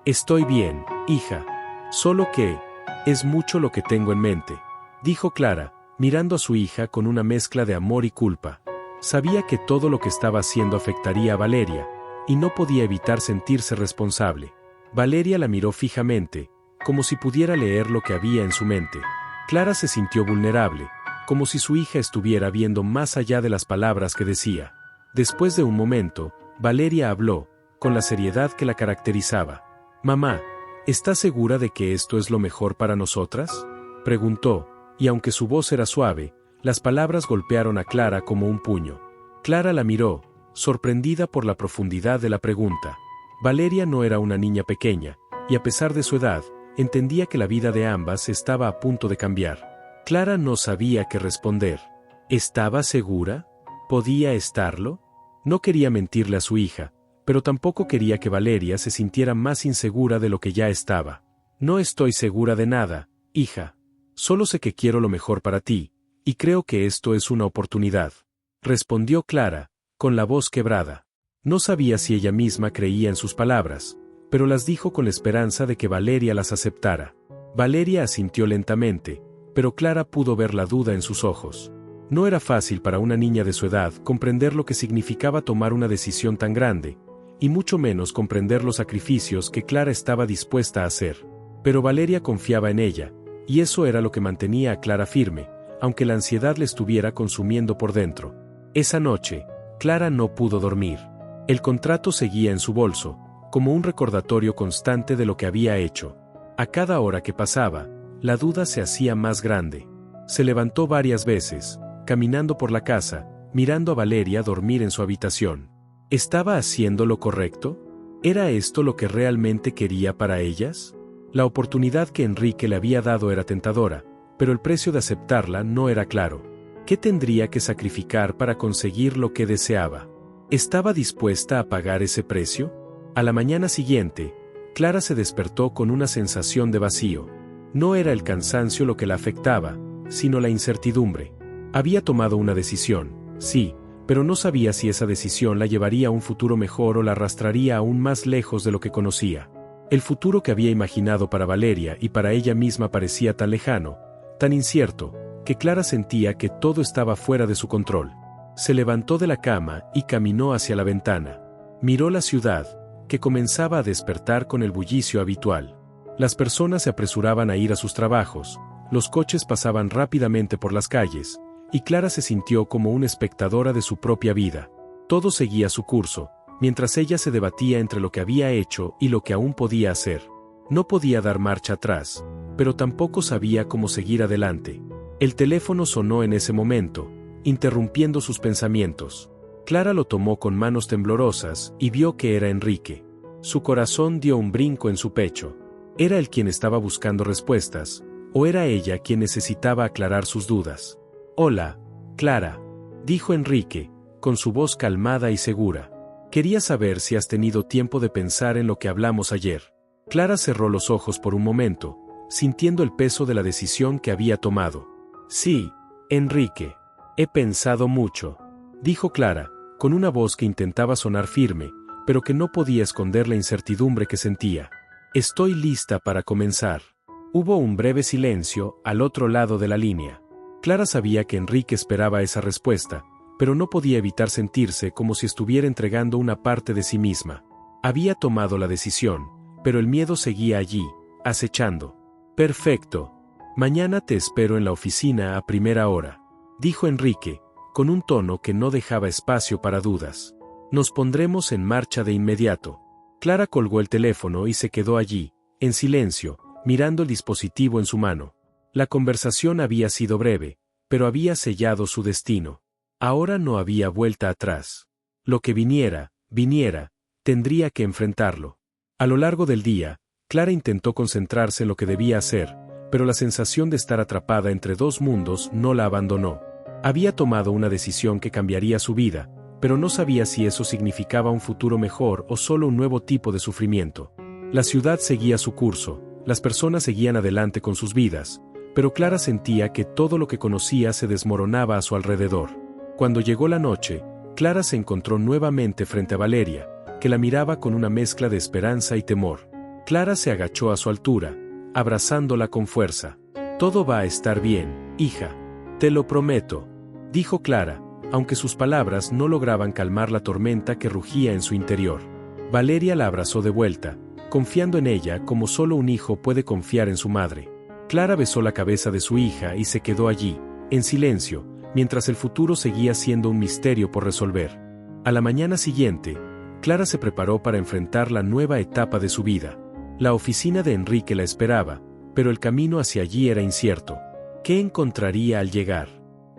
Estoy bien, hija. Solo que, es mucho lo que tengo en mente, dijo Clara, mirando a su hija con una mezcla de amor y culpa. Sabía que todo lo que estaba haciendo afectaría a Valeria, y no podía evitar sentirse responsable. Valeria la miró fijamente, como si pudiera leer lo que había en su mente. Clara se sintió vulnerable, como si su hija estuviera viendo más allá de las palabras que decía. Después de un momento, Valeria habló, con la seriedad que la caracterizaba. «Mamá, ¿estás segura de que esto es lo mejor para nosotras?», preguntó, y aunque su voz era suave, las palabras golpearon a Clara como un puño. Clara la miró, sorprendida por la profundidad de la pregunta. Valeria no era una niña pequeña, y a pesar de su edad, entendía que la vida de ambas estaba a punto de cambiar. Clara no sabía qué responder. ¿Estaba segura? ¿Podía estarlo? No quería mentirle a su hija, pero tampoco quería que Valeria se sintiera más insegura de lo que ya estaba. No estoy segura de nada, hija. Solo sé que quiero lo mejor para ti, y creo que esto es una oportunidad, respondió Clara, con la voz quebrada. No sabía si ella misma creía en sus palabras, pero las dijo con la esperanza de que Valeria las aceptara. Valeria asintió lentamente, pero Clara pudo ver la duda en sus ojos. No era fácil para una niña de su edad comprender lo que significaba tomar una decisión tan grande, y mucho menos comprender los sacrificios que Clara estaba dispuesta a hacer. Pero Valeria confiaba en ella, y eso era lo que mantenía a Clara firme, aunque la ansiedad le estuviera consumiendo por dentro. Esa noche, Clara no pudo dormir. El contrato seguía en su bolso, como un recordatorio constante de lo que había hecho. A cada hora que pasaba, la duda se hacía más grande. Se levantó varias veces, caminando por la casa, mirando a Valeria dormir en su habitación. ¿Estaba haciendo lo correcto? ¿Era esto lo que realmente quería para ellas? La oportunidad que Enrique le había dado era tentadora, pero el precio de aceptarla no era claro. ¿Qué tendría que sacrificar para conseguir lo que deseaba? ¿Estaba dispuesta a pagar ese precio? A la mañana siguiente, Clara se despertó con una sensación de vacío. No era el cansancio lo que la afectaba, sino la incertidumbre. Había tomado una decisión, sí, pero no sabía si esa decisión la llevaría a un futuro mejor o la arrastraría aún más lejos de lo que conocía. El futuro que había imaginado para Valeria y para ella misma parecía tan lejano, tan incierto, que Clara sentía que todo estaba fuera de su control. Se levantó de la cama y caminó hacia la ventana. Miró la ciudad, que comenzaba a despertar con el bullicio habitual. Las personas se apresuraban a ir a sus trabajos, los coches pasaban rápidamente por las calles, y Clara se sintió como una espectadora de su propia vida. Todo seguía su curso, mientras ella se debatía entre lo que había hecho y lo que aún podía hacer. No podía dar marcha atrás, pero tampoco sabía cómo seguir adelante. El teléfono sonó en ese momento, interrumpiendo sus pensamientos. Clara lo tomó con manos temblorosas y vio que era Enrique. Su corazón dio un brinco en su pecho. ¿Era él quien estaba buscando respuestas, o era ella quien necesitaba aclarar sus dudas? «Hola, Clara», dijo Enrique, con su voz calmada y segura. «Quería saber si has tenido tiempo de pensar en lo que hablamos ayer». Clara cerró los ojos por un momento, sintiendo el peso de la decisión que había tomado. «Sí, Enrique, he pensado mucho», dijo Clara, con una voz que intentaba sonar firme, pero que no podía esconder la incertidumbre que sentía. «Estoy lista para comenzar». Hubo un breve silencio al otro lado de la línea. Clara sabía que Enrique esperaba esa respuesta, pero no podía evitar sentirse como si estuviera entregando una parte de sí misma. Había tomado la decisión, pero el miedo seguía allí, acechando. «Perfecto. Mañana te espero en la oficina a primera hora», dijo Enrique, con un tono que no dejaba espacio para dudas. «Nos pondremos en marcha de inmediato». Clara colgó el teléfono y se quedó allí, en silencio, mirando el dispositivo en su mano. La conversación había sido breve, pero había sellado su destino. Ahora no había vuelta atrás. Lo que viniera, tendría que enfrentarlo. A lo largo del día, Clara intentó concentrarse en lo que debía hacer, pero la sensación de estar atrapada entre dos mundos no la abandonó. Había tomado una decisión que cambiaría su vida, pero no sabía si eso significaba un futuro mejor o solo un nuevo tipo de sufrimiento. La ciudad seguía su curso, las personas seguían adelante con sus vidas, pero Clara sentía que todo lo que conocía se desmoronaba a su alrededor. Cuando llegó la noche, Clara se encontró nuevamente frente a Valeria, que la miraba con una mezcla de esperanza y temor. Clara se agachó a su altura, abrazándola con fuerza. «Todo va a estar bien, hija. Te lo prometo», dijo Clara, aunque sus palabras no lograban calmar la tormenta que rugía en su interior. Valeria la abrazó de vuelta, confiando en ella como solo un hijo puede confiar en su madre. Clara besó la cabeza de su hija y se quedó allí, en silencio, mientras el futuro seguía siendo un misterio por resolver. A la mañana siguiente, Clara se preparó para enfrentar la nueva etapa de su vida. La oficina de Enrique la esperaba, pero el camino hacia allí era incierto. ¿Qué encontraría al llegar?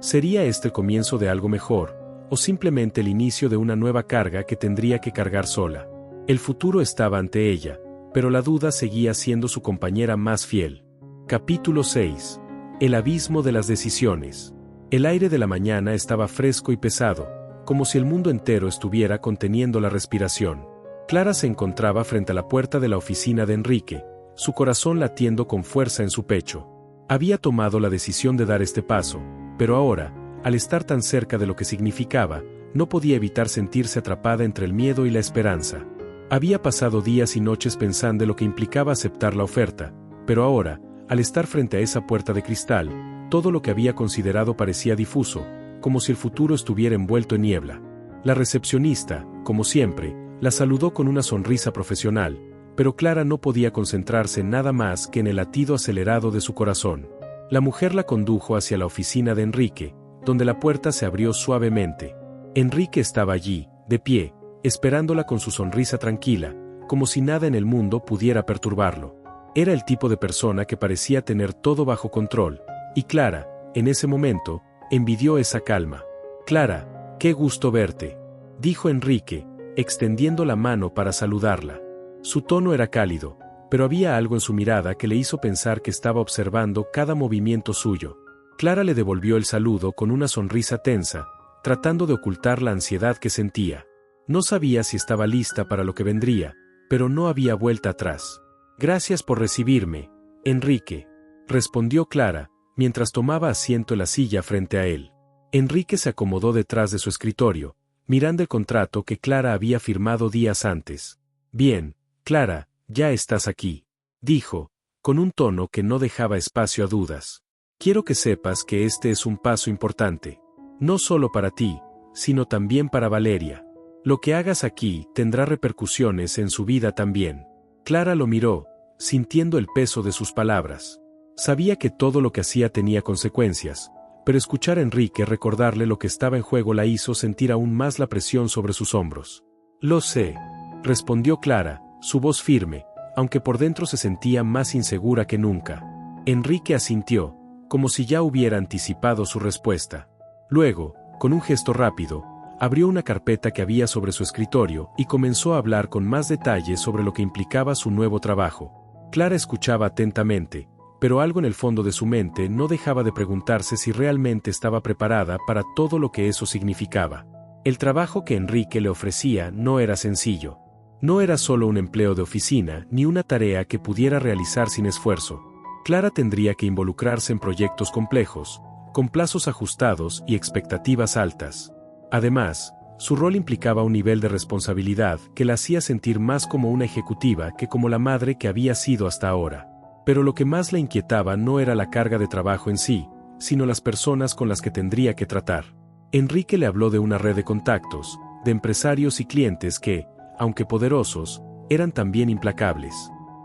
¿Sería este el comienzo de algo mejor, o simplemente el inicio de una nueva carga que tendría que cargar sola? El futuro estaba ante ella, pero la duda seguía siendo su compañera más fiel. Capítulo 6. El abismo de las decisiones. El aire de la mañana estaba fresco y pesado, como si el mundo entero estuviera conteniendo la respiración. Clara se encontraba frente a la puerta de la oficina de Enrique, su corazón latiendo con fuerza en su pecho. Había tomado la decisión de dar este paso, pero ahora, al estar tan cerca de lo que significaba, no podía evitar sentirse atrapada entre el miedo y la esperanza. Había pasado días y noches pensando en lo que implicaba aceptar la oferta, pero ahora, al estar frente a esa puerta de cristal, todo lo que había considerado parecía difuso, como si el futuro estuviera envuelto en niebla. La recepcionista, como siempre, la saludó con una sonrisa profesional, pero Clara no podía concentrarse nada más que en el latido acelerado de su corazón. La mujer la condujo hacia la oficina de Enrique, donde la puerta se abrió suavemente. Enrique estaba allí, de pie, esperándola con su sonrisa tranquila, como si nada en el mundo pudiera perturbarlo. Era el tipo de persona que parecía tener todo bajo control, y Clara, en ese momento, envidió esa calma. «Clara, qué gusto verte», dijo Enrique, extendiendo la mano para saludarla. Su tono era cálido, pero había algo en su mirada que le hizo pensar que estaba observando cada movimiento suyo. Clara le devolvió el saludo con una sonrisa tensa, tratando de ocultar la ansiedad que sentía. No sabía si estaba lista para lo que vendría, pero no había vuelta atrás. «Gracias por recibirme, Enrique», respondió Clara, mientras tomaba asiento en la silla frente a él. Enrique se acomodó detrás de su escritorio, mirando el contrato que Clara había firmado días antes. «Bien, Clara, ya estás aquí», dijo, con un tono que no dejaba espacio a dudas. «Quiero que sepas que este es un paso importante. No solo para ti, sino también para Valeria. Lo que hagas aquí tendrá repercusiones en su vida también». Clara lo miró, sintiendo el peso de sus palabras. Sabía que todo lo que hacía tenía consecuencias, pero escuchar a Enrique recordarle lo que estaba en juego la hizo sentir aún más la presión sobre sus hombros. «Lo sé», respondió Clara, su voz firme, aunque por dentro se sentía más insegura que nunca. Enrique asintió, como si ya hubiera anticipado su respuesta. Luego, con un gesto rápido, abrió una carpeta que había sobre su escritorio y comenzó a hablar con más detalles sobre lo que implicaba su nuevo trabajo. Clara escuchaba atentamente, pero algo en el fondo de su mente no dejaba de preguntarse si realmente estaba preparada para todo lo que eso significaba. El trabajo que Enrique le ofrecía no era sencillo. No era solo un empleo de oficina ni una tarea que pudiera realizar sin esfuerzo. Clara tendría que involucrarse en proyectos complejos, con plazos ajustados y expectativas altas. Además, su rol implicaba un nivel de responsabilidad que la hacía sentir más como una ejecutiva que como la madre que había sido hasta ahora. Pero lo que más la inquietaba no era la carga de trabajo en sí, sino las personas con las que tendría que tratar. Enrique le habló de una red de contactos, de empresarios y clientes que, aunque poderosos, eran también implacables.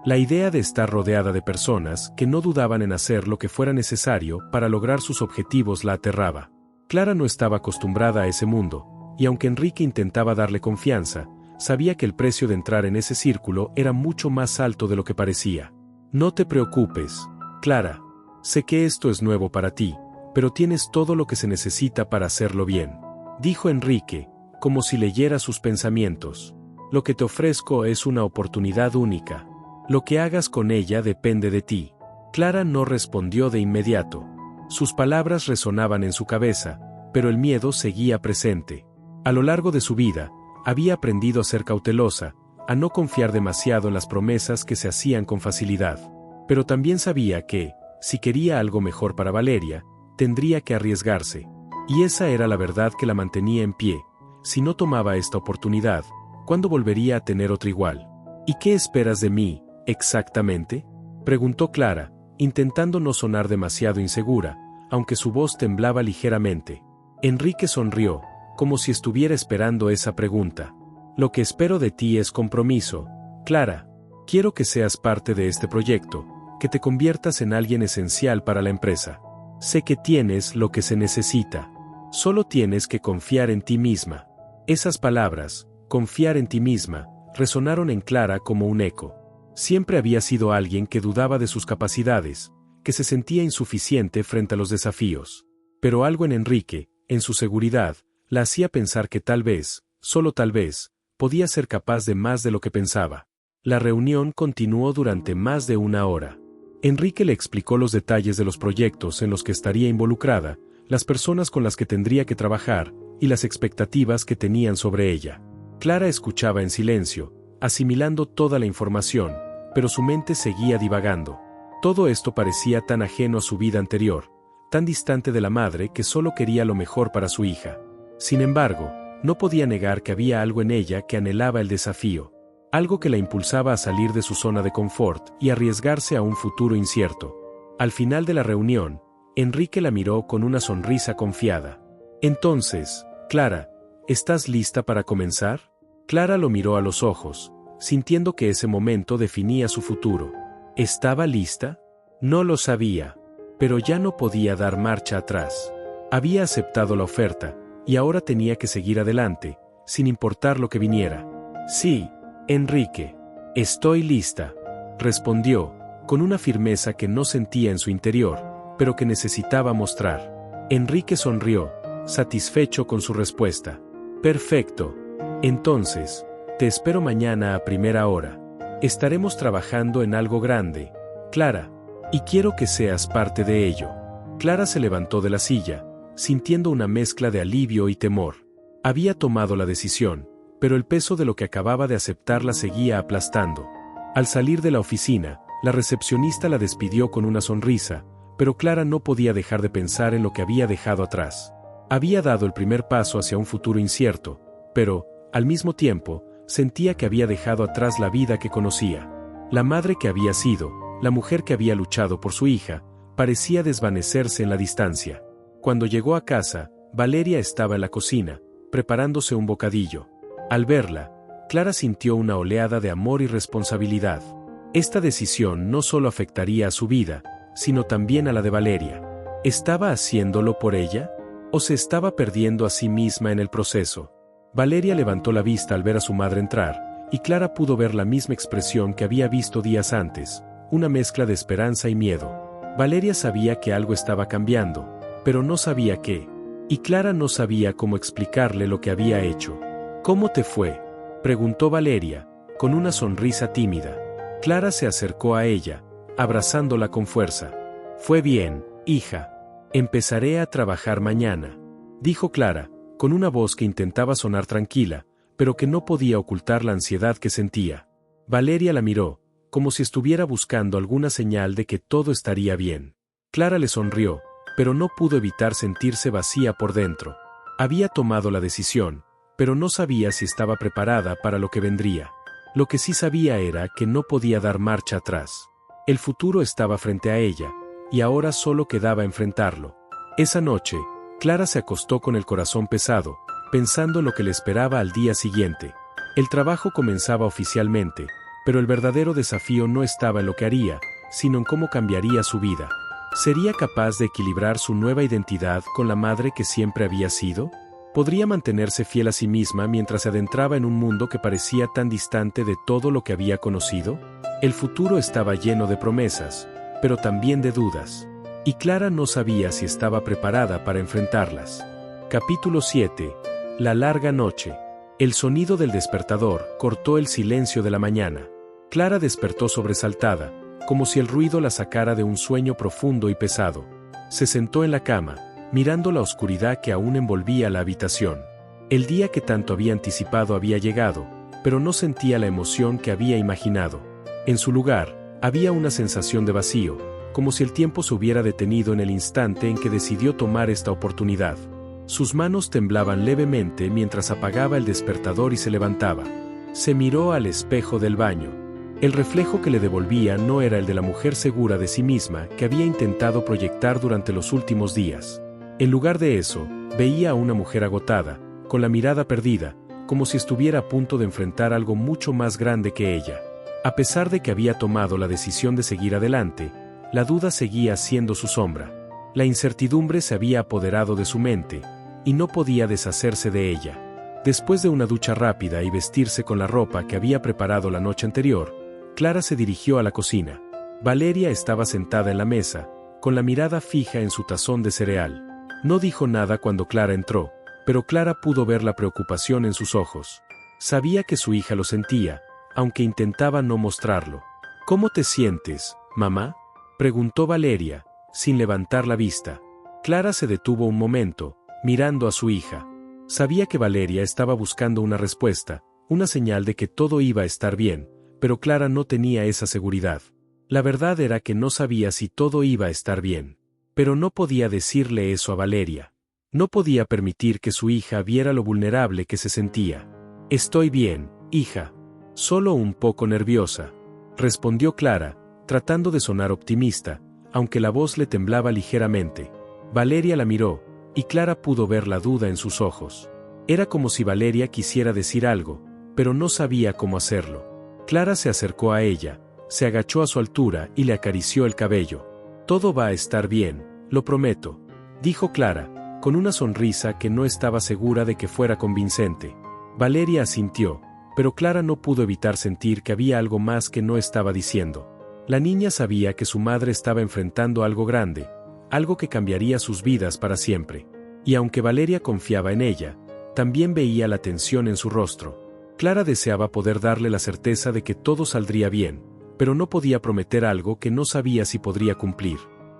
La idea de estar rodeada de personas que no dudaban en hacer lo que fuera necesario para lograr sus objetivos la aterraba. Clara no estaba acostumbrada a ese mundo, y aunque Enrique intentaba darle confianza, sabía que el precio de entrar en ese círculo era mucho más alto de lo que parecía. «No te preocupes, Clara. Sé que esto es nuevo para ti, pero tienes todo lo que se necesita para hacerlo bien», dijo Enrique, como si leyera sus pensamientos. «Lo que te ofrezco es una oportunidad única. Lo que hagas con ella depende de ti». Clara no respondió de inmediato. Sus palabras resonaban en su cabeza, pero el miedo seguía presente. A lo largo de su vida, había aprendido a ser cautelosa, a no confiar demasiado en las promesas que se hacían con facilidad. Pero también sabía que, si quería algo mejor para Valeria, tendría que arriesgarse. Y esa era la verdad que la mantenía en pie. Si no tomaba esta oportunidad, ¿cuándo volvería a tener otra igual? ¿Y qué esperas de mí, exactamente?, preguntó Clara, intentando no sonar demasiado insegura, aunque su voz temblaba ligeramente. Enrique sonrió, como si estuviera esperando esa pregunta. Lo que espero de ti es compromiso, Clara. Quiero que seas parte de este proyecto, que te conviertas en alguien esencial para la empresa. Sé que tienes lo que se necesita. Solo tienes que confiar en ti misma. Esas palabras, confiar en ti misma, resonaron en Clara como un eco. Siempre había sido alguien que dudaba de sus capacidades, que se sentía insuficiente frente a los desafíos. Pero algo en Enrique, en su seguridad, la hacía pensar que tal vez, solo tal vez, podía ser capaz de más de lo que pensaba. La reunión continuó durante más de una hora. Enrique le explicó los detalles de los proyectos en los que estaría involucrada, las personas con las que tendría que trabajar, y las expectativas que tenían sobre ella. Clara escuchaba en silencio, asimilando toda la información, pero su mente seguía divagando. Todo esto parecía tan ajeno a su vida anterior, tan distante de la madre que solo quería lo mejor para su hija. Sin embargo, no podía negar que había algo en ella que anhelaba el desafío, algo que la impulsaba a salir de su zona de confort y arriesgarse a un futuro incierto. Al final de la reunión, Enrique la miró con una sonrisa confiada. Entonces, Clara, ¿estás lista para comenzar? Clara lo miró a los ojos, sintiendo que ese momento definía su futuro. ¿Estaba lista? No lo sabía, pero ya no podía dar marcha atrás. Había aceptado la oferta, y ahora tenía que seguir adelante, sin importar lo que viniera. Sí, Enrique, estoy lista, respondió, con una firmeza que no sentía en su interior, pero que necesitaba mostrar. Enrique sonrió, satisfecho con su respuesta. Perfecto. Entonces, te espero mañana a primera hora. Estaremos trabajando en algo grande, Clara, y quiero que seas parte de ello. Clara se levantó de la silla, sintiendo una mezcla de alivio y temor. Había tomado la decisión, pero el peso de lo que acababa de aceptar la seguía aplastando. Al salir de la oficina, la recepcionista la despidió con una sonrisa, pero Clara no podía dejar de pensar en lo que había dejado atrás. Había dado el primer paso hacia un futuro incierto, pero, al mismo tiempo, sentía que había dejado atrás la vida que conocía. La madre que había sido, la mujer que había luchado por su hija, parecía desvanecerse en la distancia. Cuando llegó a casa, Valeria estaba en la cocina, preparándose un bocadillo. Al verla, Clara sintió una oleada de amor y responsabilidad. Esta decisión no solo afectaría a su vida, sino también a la de Valeria. ¿Estaba haciéndolo por ella? ¿O se estaba perdiendo a sí misma en el proceso? Valeria levantó la vista al ver a su madre entrar, y Clara pudo ver la misma expresión que había visto días antes, una mezcla de esperanza y miedo. Valeria sabía que algo estaba cambiando, pero no sabía qué, y Clara no sabía cómo explicarle lo que había hecho. ¿Cómo te fue?, preguntó Valeria, con una sonrisa tímida. Clara se acercó a ella, abrazándola con fuerza. Fue bien, hija. Empezaré a trabajar mañana, dijo Clara, con una voz que intentaba sonar tranquila, pero que no podía ocultar la ansiedad que sentía. Valeria la miró, como si estuviera buscando alguna señal de que todo estaría bien. Clara le sonrió, pero no pudo evitar sentirse vacía por dentro. Había tomado la decisión, pero no sabía si estaba preparada para lo que vendría. Lo que sí sabía era que no podía dar marcha atrás. El futuro estaba frente a ella, y ahora solo quedaba enfrentarlo. Esa noche, Clara se acostó con el corazón pesado, pensando en lo que le esperaba al día siguiente. El trabajo comenzaba oficialmente, pero el verdadero desafío no estaba en lo que haría, sino en cómo cambiaría su vida. ¿Sería capaz de equilibrar su nueva identidad con la madre que siempre había sido? ¿Podría mantenerse fiel a sí misma mientras se adentraba en un mundo que parecía tan distante de todo lo que había conocido? El futuro estaba lleno de promesas, pero también de dudas. Y Clara no sabía si estaba preparada para enfrentarlas. Capítulo 7. La larga noche. El sonido del despertador cortó el silencio de la mañana. Clara despertó sobresaltada, como si el ruido la sacara de un sueño profundo y pesado. Se sentó en la cama, mirando la oscuridad que aún envolvía la habitación. El día que tanto había anticipado había llegado, pero no sentía la emoción que había imaginado. En su lugar, había una sensación de vacío, como si el tiempo se hubiera detenido en el instante en que decidió tomar esta oportunidad. Sus manos temblaban levemente mientras apagaba el despertador y se levantaba. Se miró al espejo del baño. El reflejo que le devolvía no era el de la mujer segura de sí misma que había intentado proyectar durante los últimos días. En lugar de eso, veía a una mujer agotada, con la mirada perdida, como si estuviera a punto de enfrentar algo mucho más grande que ella. A pesar de que había tomado la decisión de seguir adelante, la duda seguía siendo su sombra. La incertidumbre se había apoderado de su mente, y no podía deshacerse de ella. Después de una ducha rápida y vestirse con la ropa que había preparado la noche anterior, Clara se dirigió a la cocina. Valeria estaba sentada en la mesa, con la mirada fija en su tazón de cereal. No dijo nada cuando Clara entró, pero Clara pudo ver la preocupación en sus ojos. Sabía que su hija lo sentía, aunque intentaba no mostrarlo. ¿Cómo te sientes, mamá?, preguntó Valeria, sin levantar la vista. Clara se detuvo un momento, mirando a su hija. Sabía que Valeria estaba buscando una respuesta, una señal de que todo iba a estar bien, pero Clara no tenía esa seguridad. La verdad era que no sabía si todo iba a estar bien. Pero no podía decirle eso a Valeria. No podía permitir que su hija viera lo vulnerable que se sentía. Estoy bien, hija. Solo un poco nerviosa, respondió Clara, tratando de sonar optimista, aunque la voz le temblaba ligeramente. Valeria la miró, y Clara pudo ver la duda en sus ojos. Era como si Valeria quisiera decir algo, pero no sabía cómo hacerlo. Clara se acercó a ella, se agachó a su altura y le acarició el cabello. Todo va a estar bien, lo prometo, dijo Clara, con una sonrisa que no estaba segura de que fuera convincente. Valeria asintió, pero Clara no pudo evitar sentir que había algo más que no estaba diciendo. La niña sabía que su madre estaba enfrentando algo grande, algo que cambiaría sus vidas para siempre. Y aunque Valeria confiaba en ella, también veía la tensión en su rostro. Clara deseaba poder darle la certeza de que todo saldría bien, pero no podía prometer algo que no sabía si podría cumplir.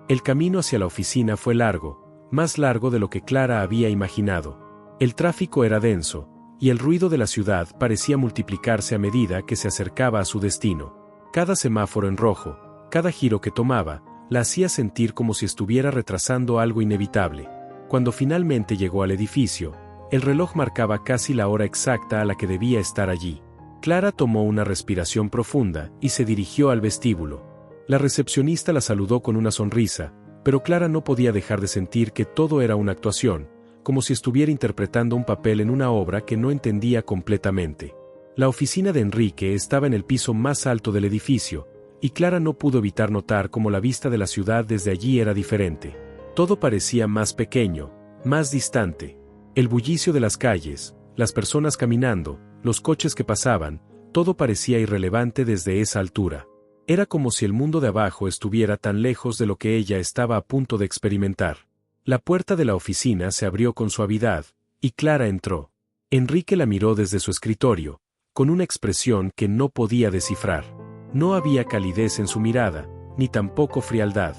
El camino hacia la oficina fue largo, más largo de lo que Clara había imaginado. El tráfico era denso, y el ruido de la ciudad parecía multiplicarse a medida que se acercaba a su destino. Cada semáforo en rojo, cada giro que tomaba, la hacía sentir como si estuviera retrasando algo inevitable. Cuando finalmente llegó al edificio, el reloj marcaba casi la hora exacta a la que debía estar allí. Clara tomó una respiración profunda y se dirigió al vestíbulo. La recepcionista la saludó con una sonrisa, pero Clara no podía dejar de sentir que todo era una actuación, como si estuviera interpretando un papel en una obra que no entendía completamente. La oficina de Enrique estaba en el piso más alto del edificio, y Clara no pudo evitar notar cómo la vista de la ciudad desde allí era diferente. Todo parecía más pequeño, más distante. El bullicio de las calles, las personas caminando, los coches que pasaban, todo parecía irrelevante desde esa altura. Era como si el mundo de abajo estuviera tan lejos de lo que ella estaba a punto de experimentar. La puerta de la oficina se abrió con suavidad, y Clara entró. Enrique la miró desde su escritorio, con una expresión que no podía descifrar. No había calidez en su mirada, ni tampoco frialdad.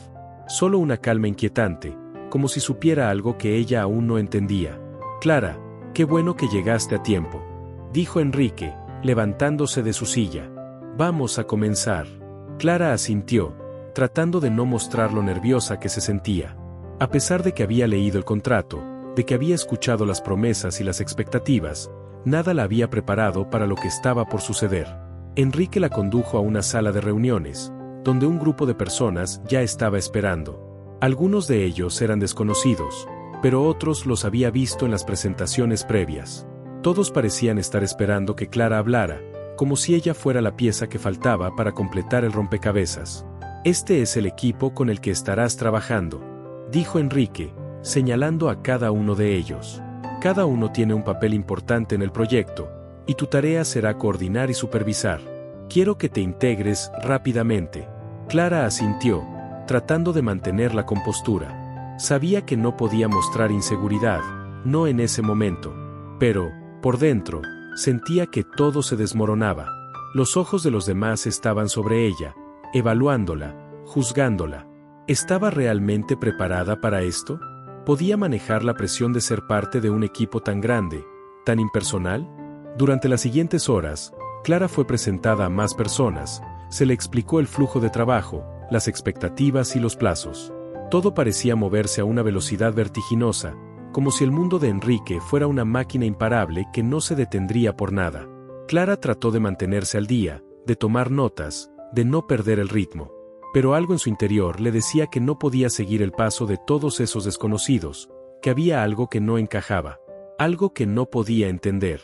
Solo una calma inquietante, como si supiera algo que ella aún no entendía. Clara, qué bueno que llegaste a tiempo, dijo Enrique, levantándose de su silla. Vamos a comenzar. Clara asintió, tratando de no mostrar lo nerviosa que se sentía. A pesar de que había leído el contrato, de que había escuchado las promesas y las expectativas, nada la había preparado para lo que estaba por suceder. Enrique la condujo a una sala de reuniones, donde un grupo de personas ya estaba esperando. Algunos de ellos eran desconocidos, pero otros los había visto en las presentaciones previas. Todos parecían estar esperando que Clara hablara, como si ella fuera la pieza que faltaba para completar el rompecabezas. Este es el equipo con el que estarás trabajando, dijo Enrique, señalando a cada uno de ellos. Cada uno tiene un papel importante en el proyecto, y tu tarea será coordinar y supervisar. Quiero que te integres rápidamente. Clara asintió, tratando de mantener la compostura. Sabía que no podía mostrar inseguridad, no en ese momento. Pero, por dentro, sentía que todo se desmoronaba. Los ojos de los demás estaban sobre ella, evaluándola, juzgándola. ¿Estaba realmente preparada para esto? ¿Podía manejar la presión de ser parte de un equipo tan grande, tan impersonal? Durante las siguientes horas, Clara fue presentada a más personas, se le explicó el flujo de trabajo, las expectativas y los plazos. Todo parecía moverse a una velocidad vertiginosa, como si el mundo de Enrique fuera una máquina imparable que no se detendría por nada. Clara trató de mantenerse al día, de tomar notas, de no perder el ritmo. Pero algo en su interior le decía que no podía seguir el paso de todos esos desconocidos, que había algo que no encajaba, algo que no podía entender.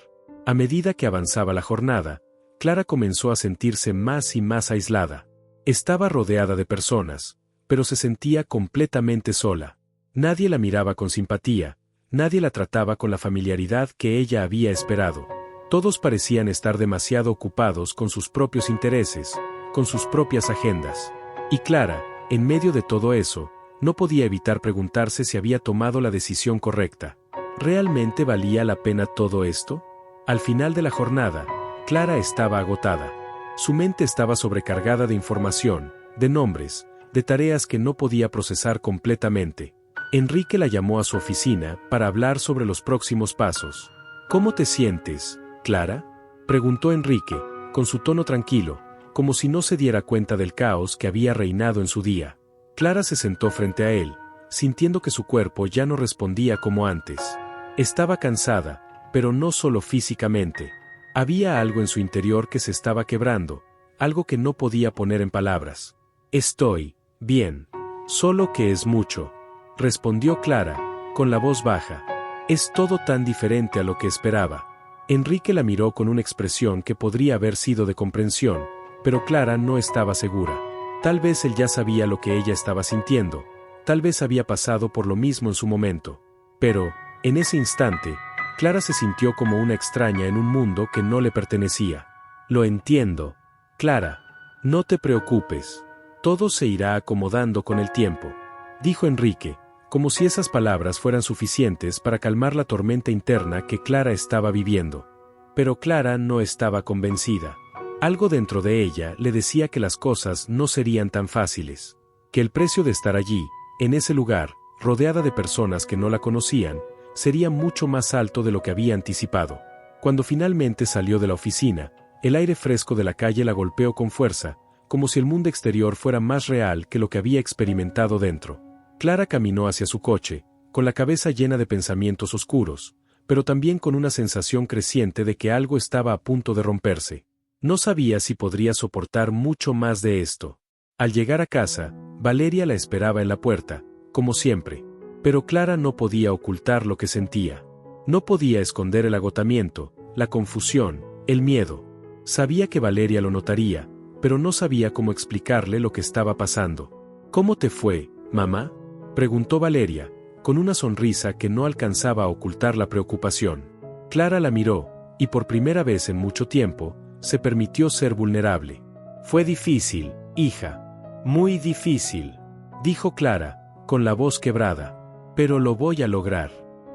A medida que avanzaba la jornada, Clara comenzó a sentirse más y más aislada. Estaba rodeada de personas, pero se sentía completamente sola. Nadie la miraba con simpatía, nadie la trataba con la familiaridad que ella había esperado. Todos parecían estar demasiado ocupados con sus propios intereses, con sus propias agendas. Y Clara, en medio de todo eso, no podía evitar preguntarse si había tomado la decisión correcta. ¿Realmente valía la pena todo esto? Al final de la jornada, Clara estaba agotada. Su mente estaba sobrecargada de información, de nombres, de tareas que no podía procesar completamente. Enrique la llamó a su oficina para hablar sobre los próximos pasos. ¿Cómo te sientes, Clara?, preguntó Enrique, con su tono tranquilo, como si no se diera cuenta del caos que había reinado en su día. Clara se sentó frente a él, sintiendo que su cuerpo ya no respondía como antes. Estaba cansada, pero no solo físicamente. Había algo en su interior que se estaba quebrando, algo que no podía poner en palabras. Estoy bien. Solo que es mucho, respondió Clara, con la voz baja. Es todo tan diferente a lo que esperaba. Enrique la miró con una expresión que podría haber sido de comprensión, pero Clara no estaba segura. Tal vez él ya sabía lo que ella estaba sintiendo, tal vez había pasado por lo mismo en su momento. Pero, en ese instante, Clara se sintió como una extraña en un mundo que no le pertenecía. Lo entiendo, Clara. No te preocupes. Todo se irá acomodando con el tiempo, dijo Enrique, como si esas palabras fueran suficientes para calmar la tormenta interna que Clara estaba viviendo. Pero Clara no estaba convencida. Algo dentro de ella le decía que las cosas no serían tan fáciles, que el precio de estar allí, en ese lugar, rodeada de personas que no la conocían, sería mucho más alto de lo que había anticipado. Cuando finalmente salió de la oficina, el aire fresco de la calle la golpeó con fuerza, como si el mundo exterior fuera más real que lo que había experimentado dentro. Clara caminó hacia su coche, con la cabeza llena de pensamientos oscuros, pero también con una sensación creciente de que algo estaba a punto de romperse. No sabía si podría soportar mucho más de esto. Al llegar a casa, Valeria la esperaba en la puerta, como siempre. Pero Clara no podía ocultar lo que sentía. No podía esconder el agotamiento, la confusión, el miedo. Sabía que Valeria lo notaría, pero no sabía cómo explicarle lo que estaba pasando. ¿Cómo te fue, mamá?, preguntó Valeria, con una sonrisa que no alcanzaba a ocultar la preocupación. Clara la miró, y por primera vez en mucho tiempo, se permitió ser vulnerable. Fue difícil, hija. Muy difícil, dijo Clara, con la voz quebrada. Pero lo voy a lograr.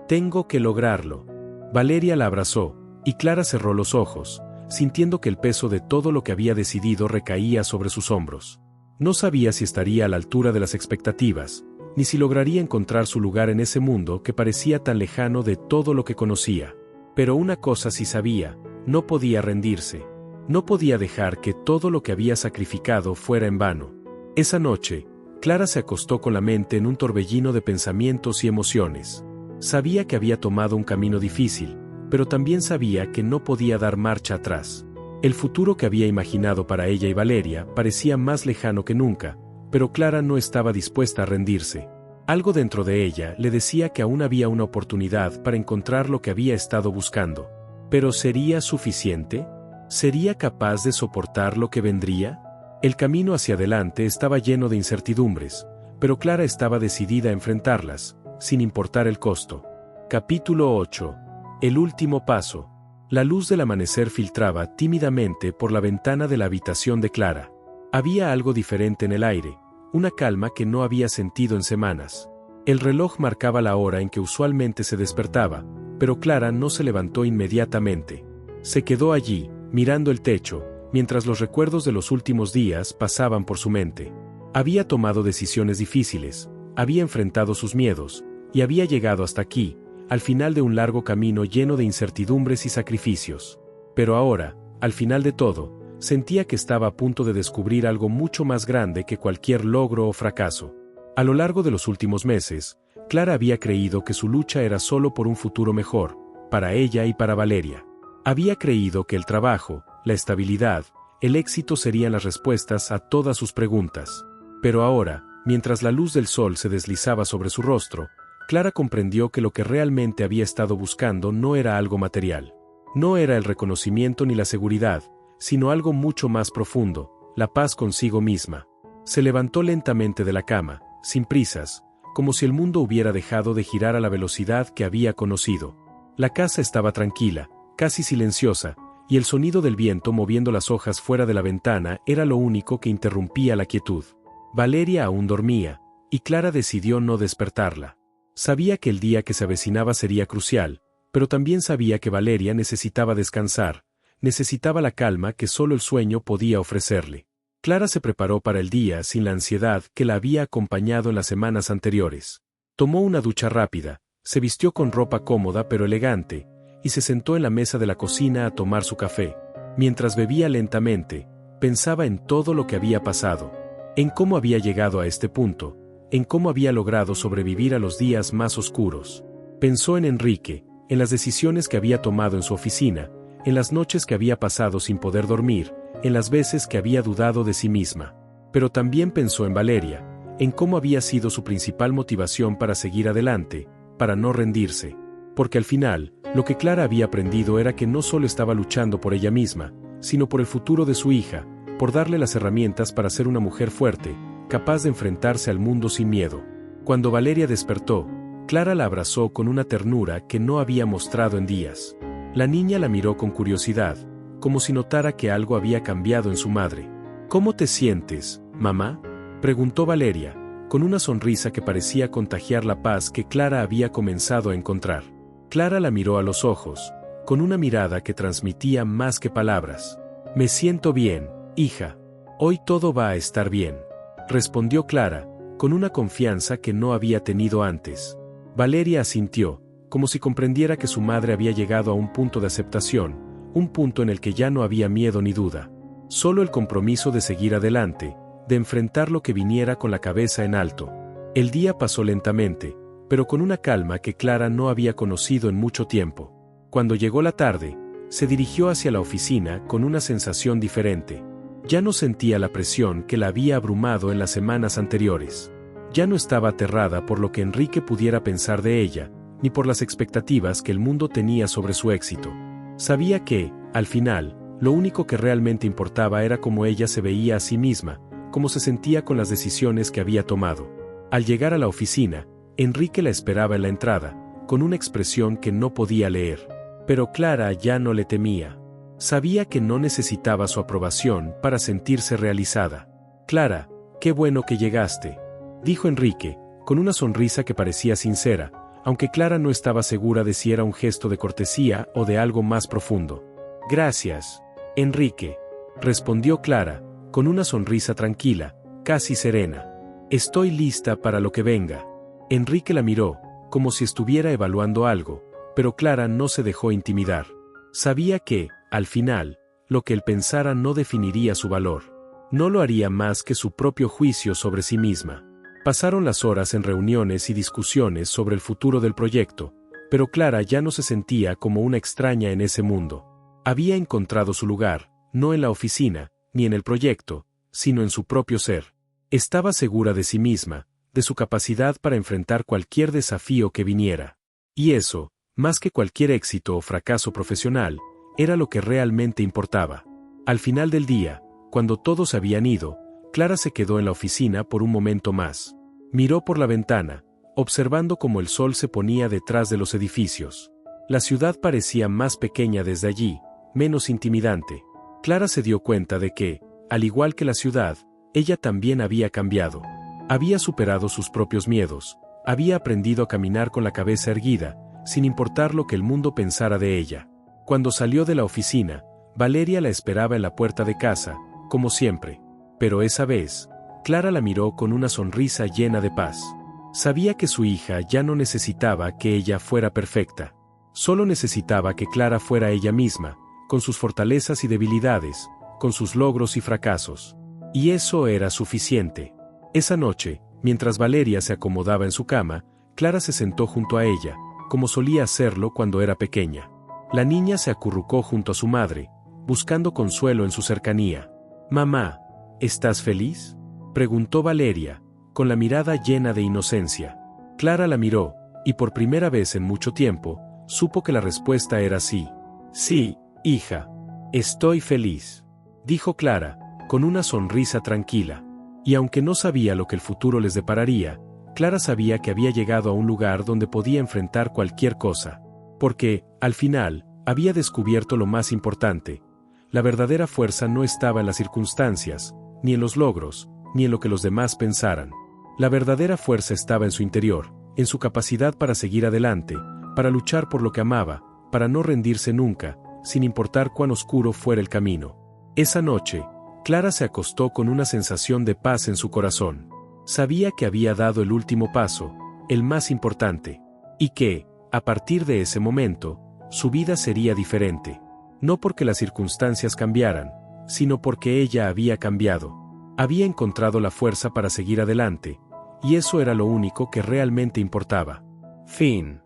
Tengo que lograrlo. Valeria la abrazó, y Clara cerró los ojos, sintiendo que el peso de todo lo que había decidido recaía sobre sus hombros. No sabía si estaría a la altura de las expectativas, ni si lograría encontrar su lugar en ese mundo que parecía tan lejano de todo lo que conocía. Pero una cosa sí sabía, no podía rendirse. No podía dejar que todo lo que había sacrificado fuera en vano. Esa noche, Clara se acostó con la mente en un torbellino de pensamientos y emociones. Sabía que había tomado un camino difícil, pero también sabía que no podía dar marcha atrás. El futuro que había imaginado para ella y Valeria parecía más lejano que nunca, pero Clara no estaba dispuesta a rendirse. Algo dentro de ella le decía que aún había una oportunidad para encontrar lo que había estado buscando. ¿Pero sería suficiente? ¿Sería capaz de soportar lo que vendría? El camino hacia adelante estaba lleno de incertidumbres, pero Clara estaba decidida a enfrentarlas, sin importar el costo. Capítulo 8. El último paso. La luz del amanecer filtraba tímidamente por la ventana de la habitación de Clara. Había algo diferente en el aire, una calma que no había sentido en semanas. El reloj marcaba la hora en que usualmente se despertaba, pero Clara no se levantó inmediatamente. Se quedó allí, mirando el techo, mientras los recuerdos de los últimos días pasaban por su mente. Había tomado decisiones difíciles, había enfrentado sus miedos, y había llegado hasta aquí, al final de un largo camino lleno de incertidumbres y sacrificios. Pero ahora, Al final de todo, sentía que estaba a punto de descubrir algo mucho más grande que cualquier logro o fracaso. A lo largo de los últimos meses, Clara había creído que su lucha era solo por un futuro mejor, para ella y para Valeria. Había creído que el trabajo, la estabilidad, el éxito serían las respuestas a todas sus preguntas. Pero ahora, mientras la luz del sol se deslizaba sobre su rostro, Clara comprendió que lo que realmente había estado buscando no era algo material. No era el reconocimiento ni la seguridad, sino algo mucho más profundo, la paz consigo misma. Se levantó lentamente de la cama, sin prisas, como si el mundo hubiera dejado de girar a la velocidad que había conocido. La casa estaba tranquila, casi silenciosa, y el sonido del viento moviendo las hojas fuera de la ventana era lo único que interrumpía la quietud. Valeria aún dormía, y Clara decidió no despertarla. Sabía que el día que se avecinaba sería crucial, pero también sabía que Valeria necesitaba descansar, necesitaba la calma que solo el sueño podía ofrecerle. Clara se preparó para el día sin la ansiedad que la había acompañado en las semanas anteriores. Tomó una ducha rápida, se vistió con ropa cómoda pero elegante, y se sentó en la mesa de la cocina a tomar su café. Mientras bebía lentamente, pensaba en todo lo que había pasado, en cómo había llegado a este punto, en cómo había logrado sobrevivir a los días más oscuros. Pensó en Enrique, en las decisiones que había tomado en su oficina, en las noches que había pasado sin poder dormir, en las veces que había dudado de sí misma. Pero también pensó en Valeria, en cómo había sido su principal motivación para seguir adelante, para no rendirse. Porque al final, lo que Clara había aprendido era que no solo estaba luchando por ella misma, sino por el futuro de su hija, por darle las herramientas para ser una mujer fuerte, capaz de enfrentarse al mundo sin miedo. Cuando Valeria despertó, Clara la abrazó con una ternura que no había mostrado en días. La niña la miró con curiosidad, como si notara que algo había cambiado en su madre. ¿Cómo te sientes, mamá?, preguntó Valeria, con una sonrisa que parecía contagiar la paz que Clara había comenzado a encontrar. Clara la miró a los ojos, con una mirada que transmitía más que palabras. Me siento bien, hija. Hoy todo va a estar bien, respondió Clara, con una confianza que no había tenido antes. Valeria asintió, como si comprendiera que su madre había llegado a un punto de aceptación, un punto en el que ya no había miedo ni duda. Solo el compromiso de seguir adelante, de enfrentar lo que viniera con la cabeza en alto. El día pasó lentamente, pero con una calma que Clara no había conocido en mucho tiempo. Cuando llegó la tarde, se dirigió hacia la oficina con una sensación diferente. Ya no sentía la presión que la había abrumado en las semanas anteriores. Ya no estaba aterrada por lo que Enrique pudiera pensar de ella, ni por las expectativas que el mundo tenía sobre su éxito. Sabía que, al final, lo único que realmente importaba era cómo ella se veía a sí misma, cómo se sentía con las decisiones que había tomado. Al llegar a la oficina, Enrique la esperaba en la entrada, con una expresión que no podía leer. Pero Clara ya no le temía. Sabía que no necesitaba su aprobación para sentirse realizada. Clara, qué bueno que llegaste, dijo Enrique, con una sonrisa que parecía sincera, aunque Clara no estaba segura de si era un gesto de cortesía o de algo más profundo. Gracias, Enrique, respondió Clara, con una sonrisa tranquila, casi serena. Estoy lista para lo que venga. Enrique la miró, como si estuviera evaluando algo, pero Clara no se dejó intimidar. Sabía que, al final, lo que él pensara no definiría su valor. No lo haría más que su propio juicio sobre sí misma. Pasaron las horas en reuniones y discusiones sobre el futuro del proyecto, pero Clara ya no se sentía como una extraña en ese mundo. Había encontrado su lugar, no en la oficina, ni en el proyecto, sino en su propio ser. Estaba segura de sí misma, de su capacidad para enfrentar cualquier desafío que viniera. Y eso, más que cualquier éxito o fracaso profesional, era lo que realmente importaba. Al final del día, cuando todos habían ido, Clara se quedó en la oficina por un momento más. Miró por la ventana, observando cómo el sol se ponía detrás de los edificios. La ciudad parecía más pequeña desde allí, menos intimidante. Clara se dio cuenta de que, al igual que la ciudad, ella también había cambiado. Había superado sus propios miedos, había aprendido a caminar con la cabeza erguida, sin importar lo que el mundo pensara de ella. Cuando salió de la oficina, Valeria la esperaba en la puerta de casa, como siempre. Pero esa vez, Clara la miró con una sonrisa llena de paz. Sabía que su hija ya no necesitaba que ella fuera perfecta. Solo necesitaba que Clara fuera ella misma, con sus fortalezas y debilidades, con sus logros y fracasos. Y eso era suficiente. Esa noche, mientras Valeria se acomodaba en su cama, Clara se sentó junto a ella, como solía hacerlo cuando era pequeña. La niña se acurrucó junto a su madre, buscando consuelo en su cercanía. «Mamá, ¿estás feliz?», preguntó Valeria, con la mirada llena de inocencia. Clara la miró, y por primera vez en mucho tiempo, supo que la respuesta era sí. «Sí, hija. Estoy feliz», dijo Clara, con una sonrisa tranquila. Y aunque no sabía lo que el futuro les depararía, Clara sabía que había llegado a un lugar donde podía enfrentar cualquier cosa. Porque, al final, había descubierto lo más importante. La verdadera fuerza no estaba en las circunstancias, ni en los logros, ni en lo que los demás pensaran. La verdadera fuerza estaba en su interior, en su capacidad para seguir adelante, para luchar por lo que amaba, para no rendirse nunca, sin importar cuán oscuro fuera el camino. Esa noche, Clara se acostó con una sensación de paz en su corazón. Sabía que había dado el último paso, el más importante, y que, a partir de ese momento, su vida sería diferente. No porque las circunstancias cambiaran, sino porque ella había cambiado. Había encontrado la fuerza para seguir adelante, y eso era lo único que realmente importaba. Fin.